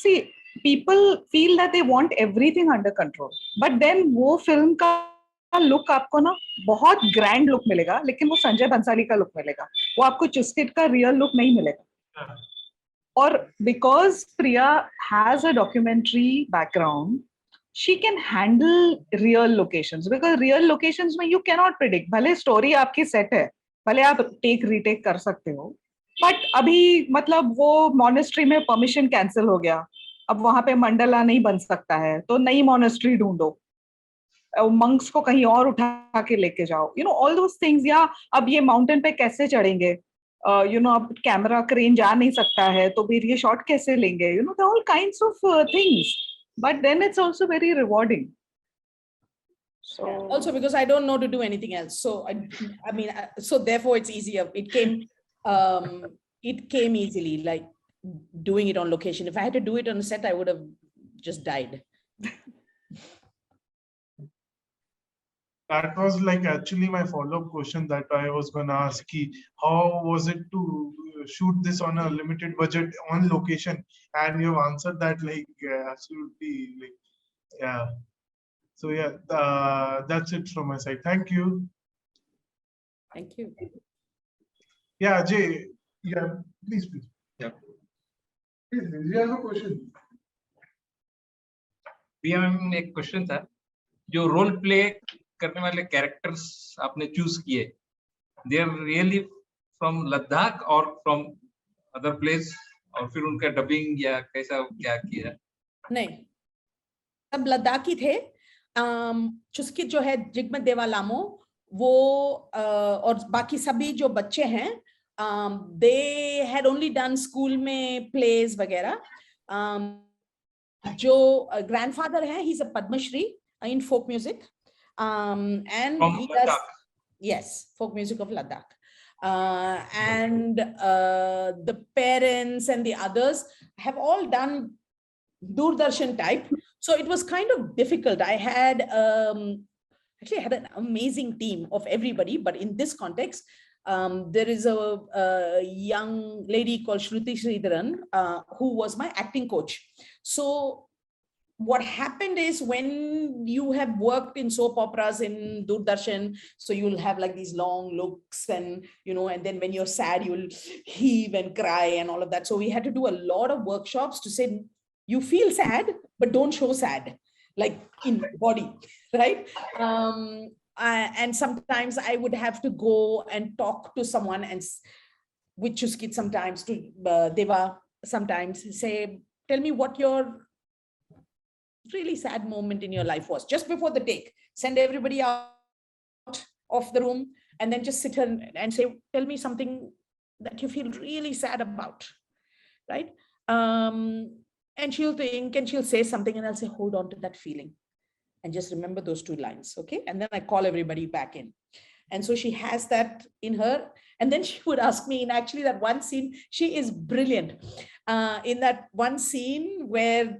See, people feel that they want everything under control, but then वो फिल्म का लुक आपको ना बहुत ग्रैंड लुक मिलेगा, लेकिन वो संजय बंसाली का लुक मिलेगा, वो आपको चुस्किट का रियल लुक नहीं मिलेगा. और because Priya has a documentary background, she can handle real locations, because real locations में you cannot predict. भले स्टोरी आपकी सेट है, भले आप टेक रीटेक कर सकते हो, बट अभी मतलब वो मॉनेस्ट्री में परमिशन कैंसिल हो गया, अब वहां पे मंडला नहीं बन सकता है, तो नई मॉनेस्ट्री ढूंढो, मंक्स को कहीं और उठा के लेके जाओ, ऑल दोस थिंग्स. या अब ये माउंटेन पे कैसे चढ़ेंगे, अब कैमरा क्रेन जा नहीं सकता है, तो फिर ये शॉट कैसे लेंगे, all kinds of things. But then it's also very rewarding. So also because I don't know to do anything else, so I mean, so therefore it's easier. It came easily, like doing it on location. If I had to do it on a set, I would have just died. That was like actually my follow-up question that I was going to ask. How was it to shoot this on a limited budget on location? And you've answered that like absolutely, like, yeah. So yeah, that's it from my side. Thank you. Thank you. Yeah, Jay. Yeah, please. Yeah. You have a question. Priya ma'am एक question था, जो role play करने वाले characters आपने choose किए, they are really from Ladakh और from other place, और फिर उनका डबिंग या कैसा क्या किया? नहीं, सब लद्दाखी थे। चुस्कित जो है जिगमत देवालामो, वो और बाकी सभी जो बच्चे हैं, they had only done school में प्लेज वगैरह। जो ग्रैंडफादर है, he is a Padma Shri in folk music, and he does, yes, folk music of Ladakh. And the parents and the others have all done Doordarshan type. So it was kind of difficult. I had actually I had an amazing team of everybody, but in this context, there is a young lady called Shruti Sridharan, who was my acting coach. So what happened is, when you have worked in soap operas in Doordarshan, so you'll have like these long looks, and and then when you're sad, you'll heave and cry and all of that. So we had to do a lot of workshops to say, you feel sad, but don't show sad, like in body, right? And sometimes I would have to go and talk to someone, and with Chuskit sometimes, to Deva sometimes, say, tell me what your really sad moment in your life was just before the take. Send everybody out of the room, and then just sit and say, tell me something that you feel really sad about, right? And she'll think and she'll say something, and I'll say, hold on to that feeling and just remember those 2 lines, okay? And then I call everybody back in. And so she has that in her. And then she would ask me, in actually that one scene, she is brilliant. In that one scene where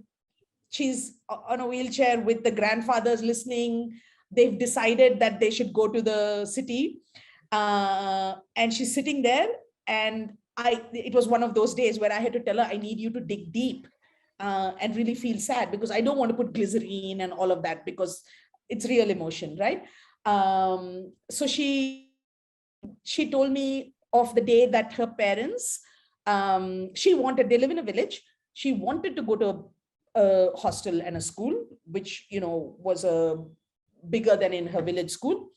she's on a wheelchair with the grandfathers listening, they've decided that they should go to the city. And she's sitting there, and it was one of those days where I had to tell her, I need you to dig deep and really feel sad, because I don't want to put glycerine and all of that, because it's real emotion, right? So she told me of the day that her parents, they live in a village. She wanted to go to a hostel and a school, which, was bigger than in her village school.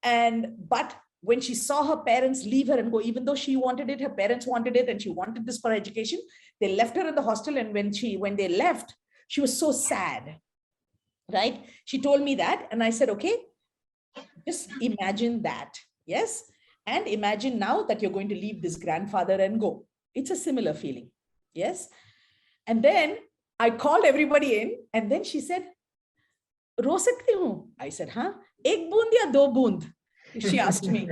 But when she saw her parents leave her and go, even though she wanted it, her parents wanted it, and she wanted this for education, they left her in the hostel. And when they left, she was so sad, right? She told me that, and I said, okay, just imagine that. Yes. And imagine now that you're going to leave this grandfather and go. It's a similar feeling. Yes. And then I called everybody in, and then she said, ro sakti hu? I said, huh? Ek boond ya do boond? She asked me.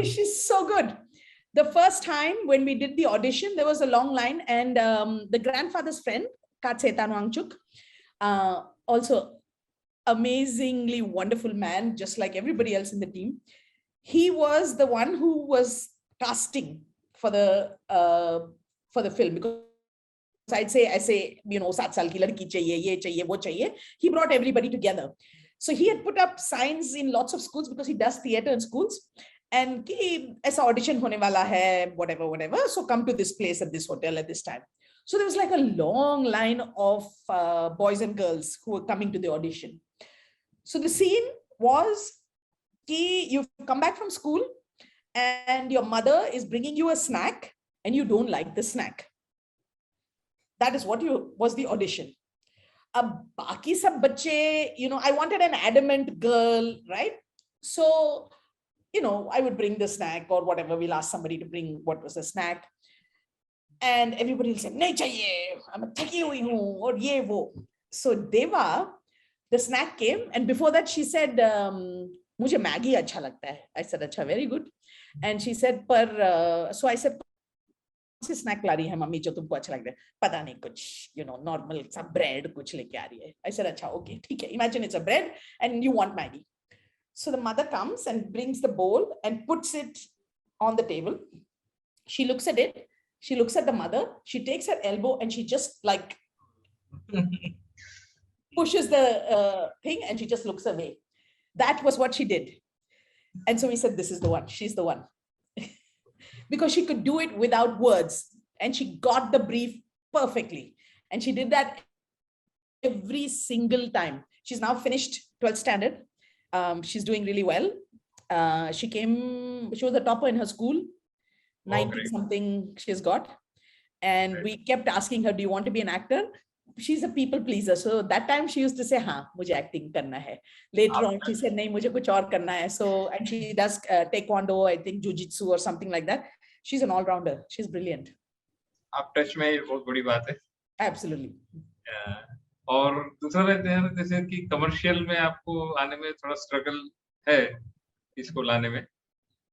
She's so good. The first time when we did the audition, there was a long line, and the grandfather's friend, Katsetan Wangchuk, also amazingly wonderful man, just like everybody else in the team. He was the one who was casting for the film, because I say, 7 saal ki ladki chahiye, ye chahiye, wo chahiye. He brought everybody together. So he had put up signs in lots of schools, because he does theater in schools, and ki aisa audition hone wala hai, whatever. So come to this place at this hotel at this time. So there was like a long line of boys and girls who were coming to the audition. So the scene was, you've come back from school and your mother is bringing you a snack and you don't like the snack. That is what was the audition. Baki sab bache, I wanted an adamant girl, right? So, I would bring the snack or whatever. We'll ask somebody to bring what was the snack. And everybody will say, nahi chahiye, I'm thaki hui hu, aur ye wo. So Deva, the snack came, and before that she said, mujhe Maggie acha lagta hai. I said, acha, very good. And she said, so I said, से snack ला रही है mummy जो तुमको अच्छा लगता है? पता नहीं, कुछ normal सा bread कुछ लेके आ रही है. I said, अच्छा, okay, ठीक है. Imagine it's a bread and you want Maggie. So the mother comes and brings the bowl and puts it on the table. She looks at it. She looks at the mother. She takes her elbow and she just like pushes the thing, and she just looks away. That was what she did. And so we said, this is the one. She's the one. because she could do it without words, and she got the brief perfectly. And she did that every single time. She's now finished 12th standard. She's doing really well. She was a topper in her school, 90 something she's got. And we kept asking her, do you want to be an actor? She's a people pleaser. So that time she used to say, हाँ, मुझे acting करना है. Later on, she said, नहीं, मुझे कुछ और करना है. So, and she does taekwondo, I think jiu-jitsu or something like that. She's an all-rounder. She's brilliant. आप टच में, ये बहुत बड़ी बात है. Absolutely. और दूसरा रहते हैं जैसे कि कमर्शियल में आपको आने में थोड़ा स्ट्रगल है इसको लाने में,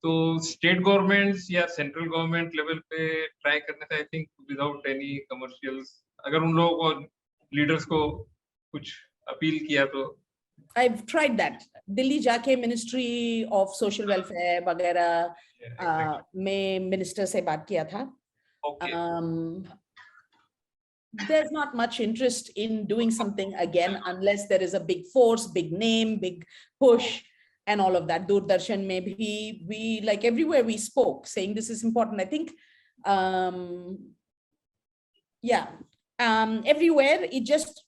तो स्टेट गवर्नमेंट्स या सेंट्रल गवर्नमेंट लेवल पे ट्राई करने से I think without any commercials, अगर उन लोगों को लीडर्स को कुछ अपील किया तो. I've tried that. दिल्ली जाके मिनिस्ट्री ऑफ सोशल वेलफेयर वगैरह में मिनिस्टर से बात किया था. There's not much interest in doing something again unless there is a big force, big name, big push, and all of that. Doordarshan maybe we like everywhere we spoke saying this is important. I think, everywhere it just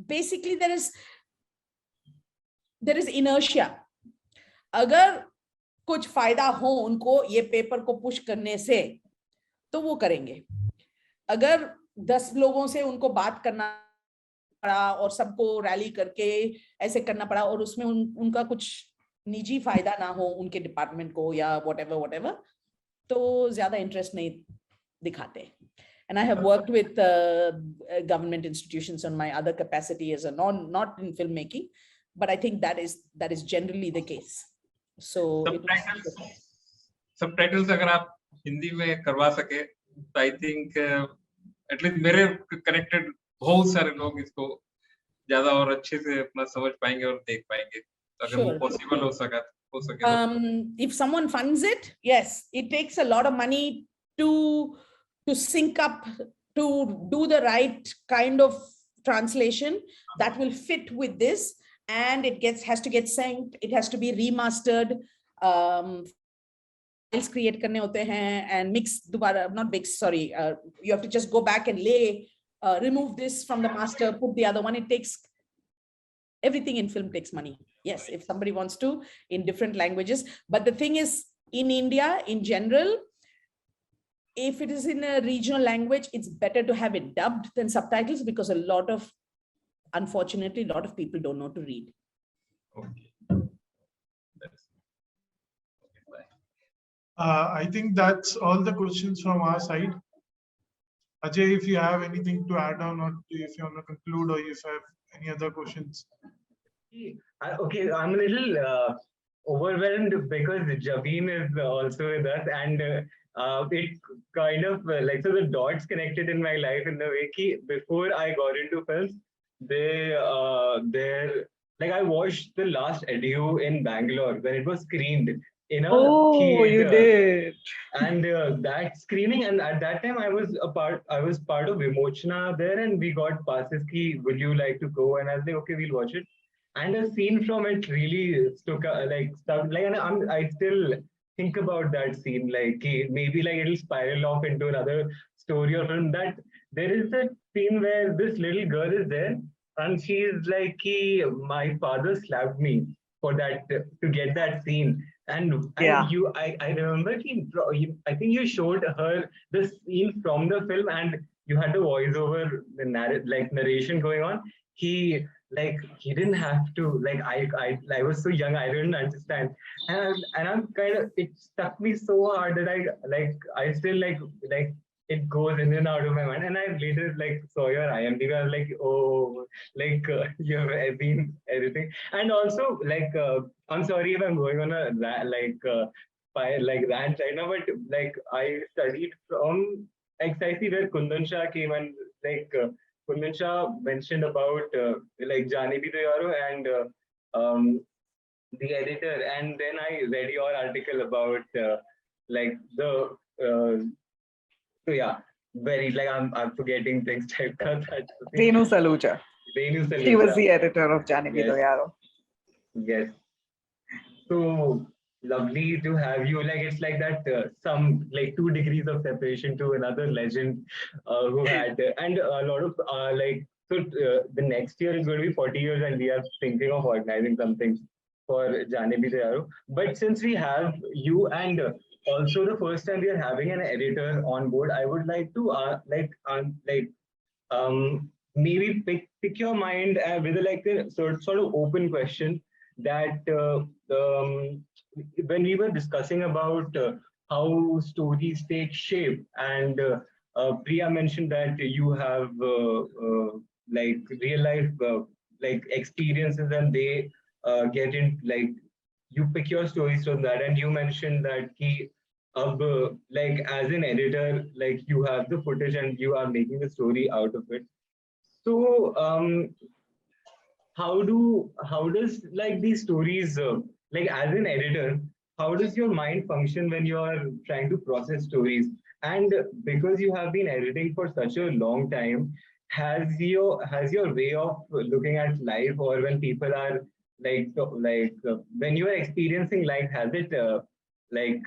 basically there is inertia. अगर कुछ फायदा हो उनको ये paper को push करने से तो वो करेंगे. अगर 10 लोगों से उनको बात करना पड़ा और सबको रैली करके ऐसे करना पड़ा और उसमें उनका कुछ निजी फायदा ना हो उनके डिपार्टमेंट को या whatever, तो ज्यादा इंटरेस्ट नहीं दिखाते. And I have worked with government institutions on my other capacity as a not in filmmaking, but I think that is generally the case. So subtitles अगर आप हिंदी में करवा सके तो I think एटलीस्ट मेरे कनेक्टेड बहुत सारे लोग इसको ज्यादा और अच्छे से अपना समझ पाएंगे और देख पाएंगे. अगर वो पॉसिबल हो सके. If someone funds it, yes, it takes a lot of money to sync up, to do the right kind of translation that will fit with this, and has to get synced, it has to be remastered, files create करने होते हैं and mix दोबारा, not mix, sorry, you have to just go back and remove this from the master, put the other one. It takes, everything in film takes money. Yes, if somebody wants to in different languages. But the thing is, in India in general, if it is in a regional language, it's better to have it dubbed than subtitles, because unfortunately, a lot of people don't know to read. Okay. I think that's all the questions from our side. Ajay, if you have anything to add on, or if you want to conclude, or if you have any other questions. Okay, I'm a little overwhelmed because Jabeen is also with us, and it kind of like, so the dots connected in my life in the way that before I got into films, like I watched the last Edu in Bangalore when it was screened in a theater. You did. And that screening, and at that time I was part of Vimochana there, and we got passes ki, would you like to go? And I was like, okay, we'll watch it. And a scene from it really stuck, and I still think about that scene, like maybe like it'll spiral off into another story or film. That there is a scene where this little girl is there and she's like, my father slapped me for that, to get that scene. And yeah, I remember I think you showed her the scene from the film and you had the voiceover, the narration going on. He didn't have to, like, I was so young, I didn't understand, and I'm kind of, it stuck me so hard that I still like it goes in and out of my mind. And I later saw your IMDb, I was like, oh, you have been editing. And also I'm sorry if I'm going on a rant right now, but I studied from XIC where Kundan Shah came, and Kundan Shah mentioned about Jani Bhi To Yaro and the editor, and then I read your article about so yeah, very I'm forgetting things like that. Renu Saluja. She was the editor of Jani Bhi To Yaro. Yes. So lovely to have you. Like it's like that some like 2 degrees of separation to another legend who had and a lot of the next year is going to be 40 years and we are thinking of organizing something for Jane Bhi Tayar. But since we have you and also the first time we are having an editor on board, I would like to maybe pick your mind with a sort of open question that when we were discussing about how stories take shape and Priya mentioned that you have like real life like experiences and they get in like you pick your stories from that and you mentioned that ki, like as an editor like you have the footage and you are making the story out of it. So how does like these stories like as an editor, how does your mind function when you are trying to process stories? And because you have been editing for such a long time, has your way of looking at life or when people are when you are experiencing life, has it like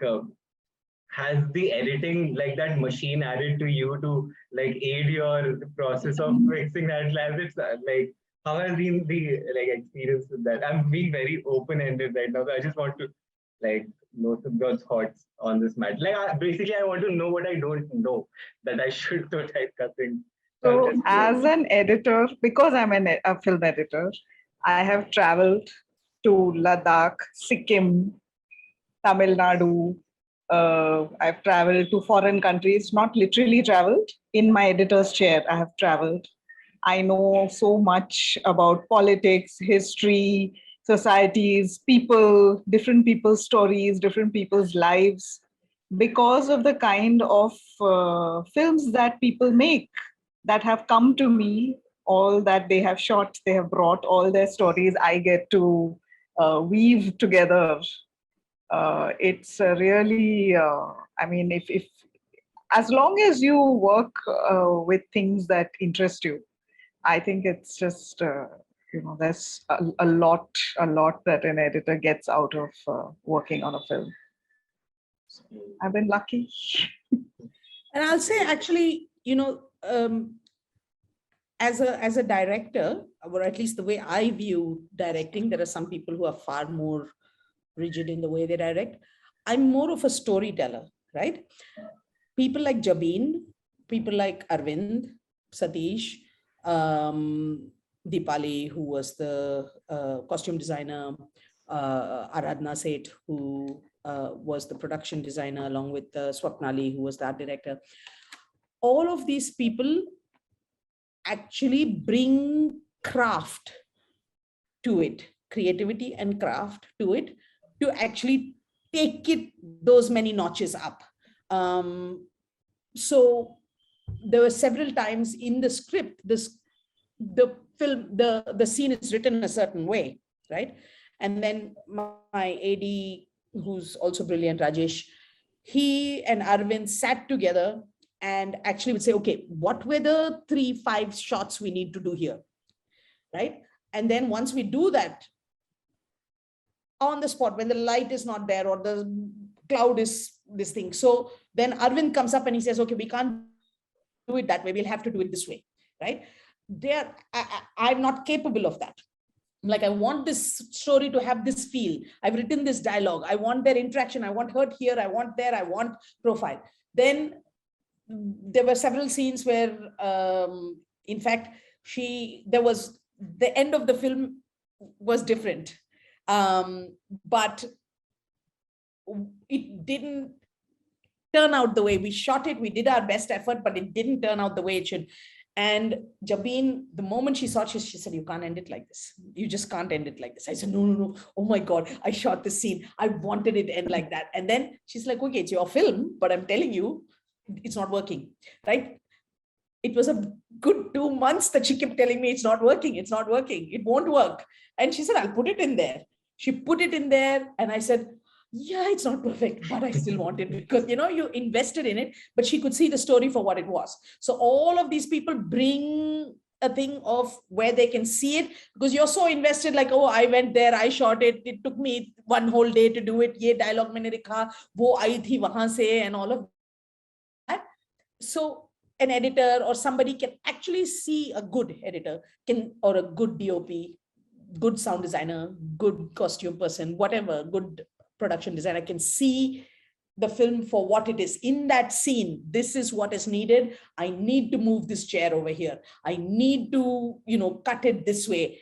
has the editing like that machine added to you to like aid your process of fixing that? Has it like how has been the like experience with that? I'm being very open-ended right now, so I just want to like know some your thoughts on this matter. Like basically, I want to know what I don't know that I should do discussing. So, as an editor, because I'm a film editor, I have traveled to Ladakh, Sikkim, Tamil Nadu. I've traveled to foreign countries, not literally traveled. In my editor's chair, I have traveled. I know so much about politics, history, societies, people, different people's stories, different people's lives, because of the kind of films that people make that have come to me, all that they have shot, they have brought all their stories, I get to weave together. It's really, I mean, if as long as you work with things that interest you, I think it's just, there's a lot that an editor gets out of working on a film. I've been lucky. And I'll say actually, as a director, or at least the way I view directing, there are some people who are far more rigid in the way they direct. I'm more of a storyteller, right? People like Jabeen, people like Arvind, Satish, Deepali, who was the costume designer, Aradhana Seth, who was the production designer, along with Swapnali, who was the art director. All of these people actually bring craft to it, creativity and craft to it, to actually take it those many notches up. So there were several times in the script, the film, the scene is written a certain way, right? And then my AD, who's also brilliant, Rajesh, he and Arvind sat together and actually would say, okay, what were the 3-5 shots we need to do here, right? And then once we do that, on the spot, when the light is not there or the cloud is this thing, so then Arvind comes up and he says, okay, we can't do it that way, we'll have to do it this way, right? I'm not capable of that. Like, I want this story to have this feel. I've written this dialogue. I want their interaction. I want her here. I want there. I want profile. Then there were several scenes where, in fact, the end of the film was different. But it didn't turn out the way we shot it. We did our best effort, but it didn't turn out the way it should. And Jabeen, the moment she saw it, she said, you can't end it like this. You just can't end it like this. I said, no. Oh my God, I shot this scene. I wanted it to end like that. And then she's like, okay, it's your film, but I'm telling you, it's not working, right? It was a good 2 months that she kept telling me, it's not working, it won't work. And she said, I'll put it in there. She put it in there. And I said, yeah, it's not perfect, but I still want it because, you invested in it, but she could see the story for what it was. So all of these people bring a thing of where they can see it, because you're so invested, like, oh, I went there, I shot it, it took me one whole day to do it, ye dialogue maine likha, wo aayi thi wahan se, and all of that. So an editor or somebody can actually see, a good editor can, or a good DOP, good sound designer, good costume person, whatever, good production designer can see the film for what it is in that scene. This is what is needed. I need to move this chair over here. I need to, cut it this way.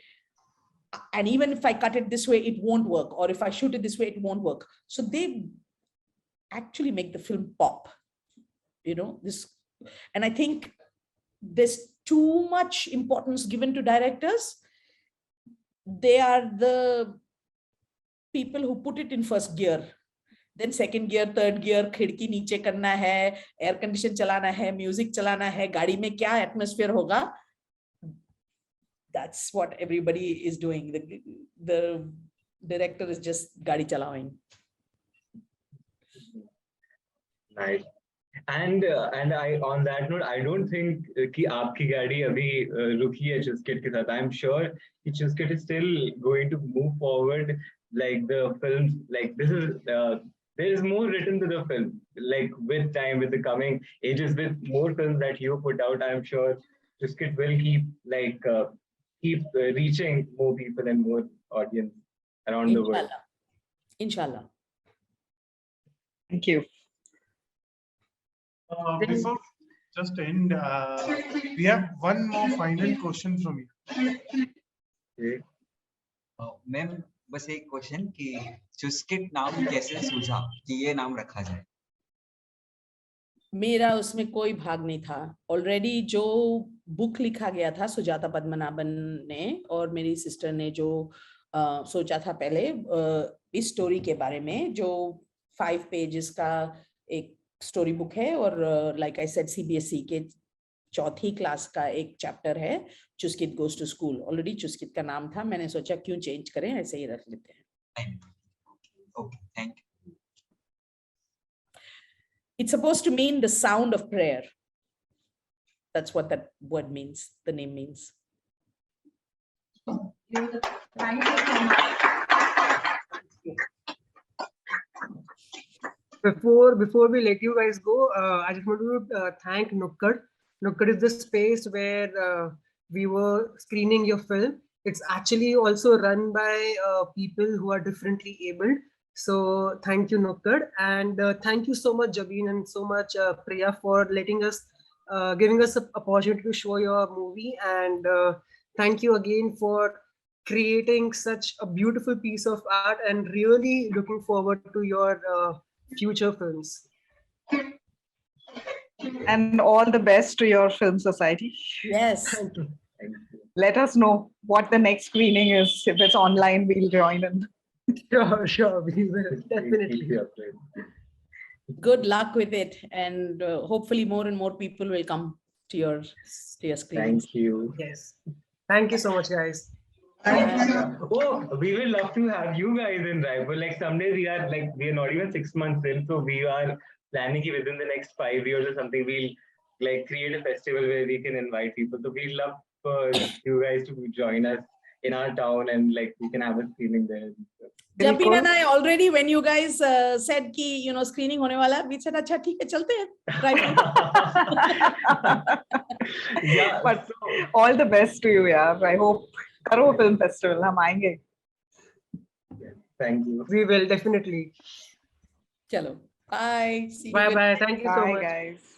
And even if I cut it this way, it won't work. Or if I shoot it this way, it won't work. So they actually make the film pop, this. And I think there's too much importance given to directors. They are the people who put it in first gear. Then second gear, third gear, खिड़की नीचे करना है, air condition चलाना है, music चलाना है, गाड़ी में क्या atmosphere होगा. That's what everybody is doing. The director is just गाड़ी चलाएं. Nice. And I, on that note, I don't think कि आपकी गाड़ी अभी रुकी है Chuskit के साथ. I'm sure कि Chuskit is still going to move forward. Like the films, like this is there is more written to the film. Like with time, with the coming ages, with more films that you put out, I'm sure Chuskit will keep reaching more people and more audience around the world. Inshallah. Thank you. Before just end, we have one more final question from you. Okay. Ma'am बस एक question कि चुस्किट नाम कैसे सूझा कि ये नाम रखा जाए? मेरा उसमें कोई भाग नहीं था. ऑलरेडी जो बुक लिखा गया था सुजाता पद्मनाभन ने और मेरी सिस्टर ने जो सोचा था पहले इस स्टोरी के बारे में, जो 5 पेजेस का एक स्टोरी बुक है और लाइक आई सेड CBSE के 4th क्लास का एक चैप्टर है, चुस्किट गोज टू स्कूल. ऑलरेडी चुस्किट का नाम था, मैंने सोचा क्यों चेंज करें, ऐसे ही रख लेते हैं. Okay, thank you. It's supposed to mean the sound of prayer. That's what that word means, the name means. Before we let you guys go, I just want to thank Nukkad. Nukkad is the space where we were screening your film. It's actually also run by people who are differently abled. So thank you, Nukkad, and thank you so much, Jabeen, and so much Priya, for letting us, giving us an opportunity to show your movie. And thank you again for creating such a beautiful piece of art, and really looking forward to your future films. And all the best to your film society. Yes. Thank you. Let us know what the next screening is. If it's online, we'll join in. Sure, we will definitely. Good luck with it, and hopefully more and more people will come to your screens. Thank you. Yes. Thank you so much, guys. Oh, we will love to have you guys in Raipur. Like someday we are not even 6 months in, so we are planning within the next 5 years or something. We'll like create a festival where we can invite people. So we'd love for you guys to join us in our town, and like we can have a screening there. Jabeen and I already, when you guys said ki screening hone wala, we said acha theek hai, chalte hain. Yeah, but all the best to you. Yeah, I hope Karo Film Festival. Hum aayenge. Thank you. We will definitely. Chalo. Bye. See you. Bye bye. Thank you so Bye, much. guys.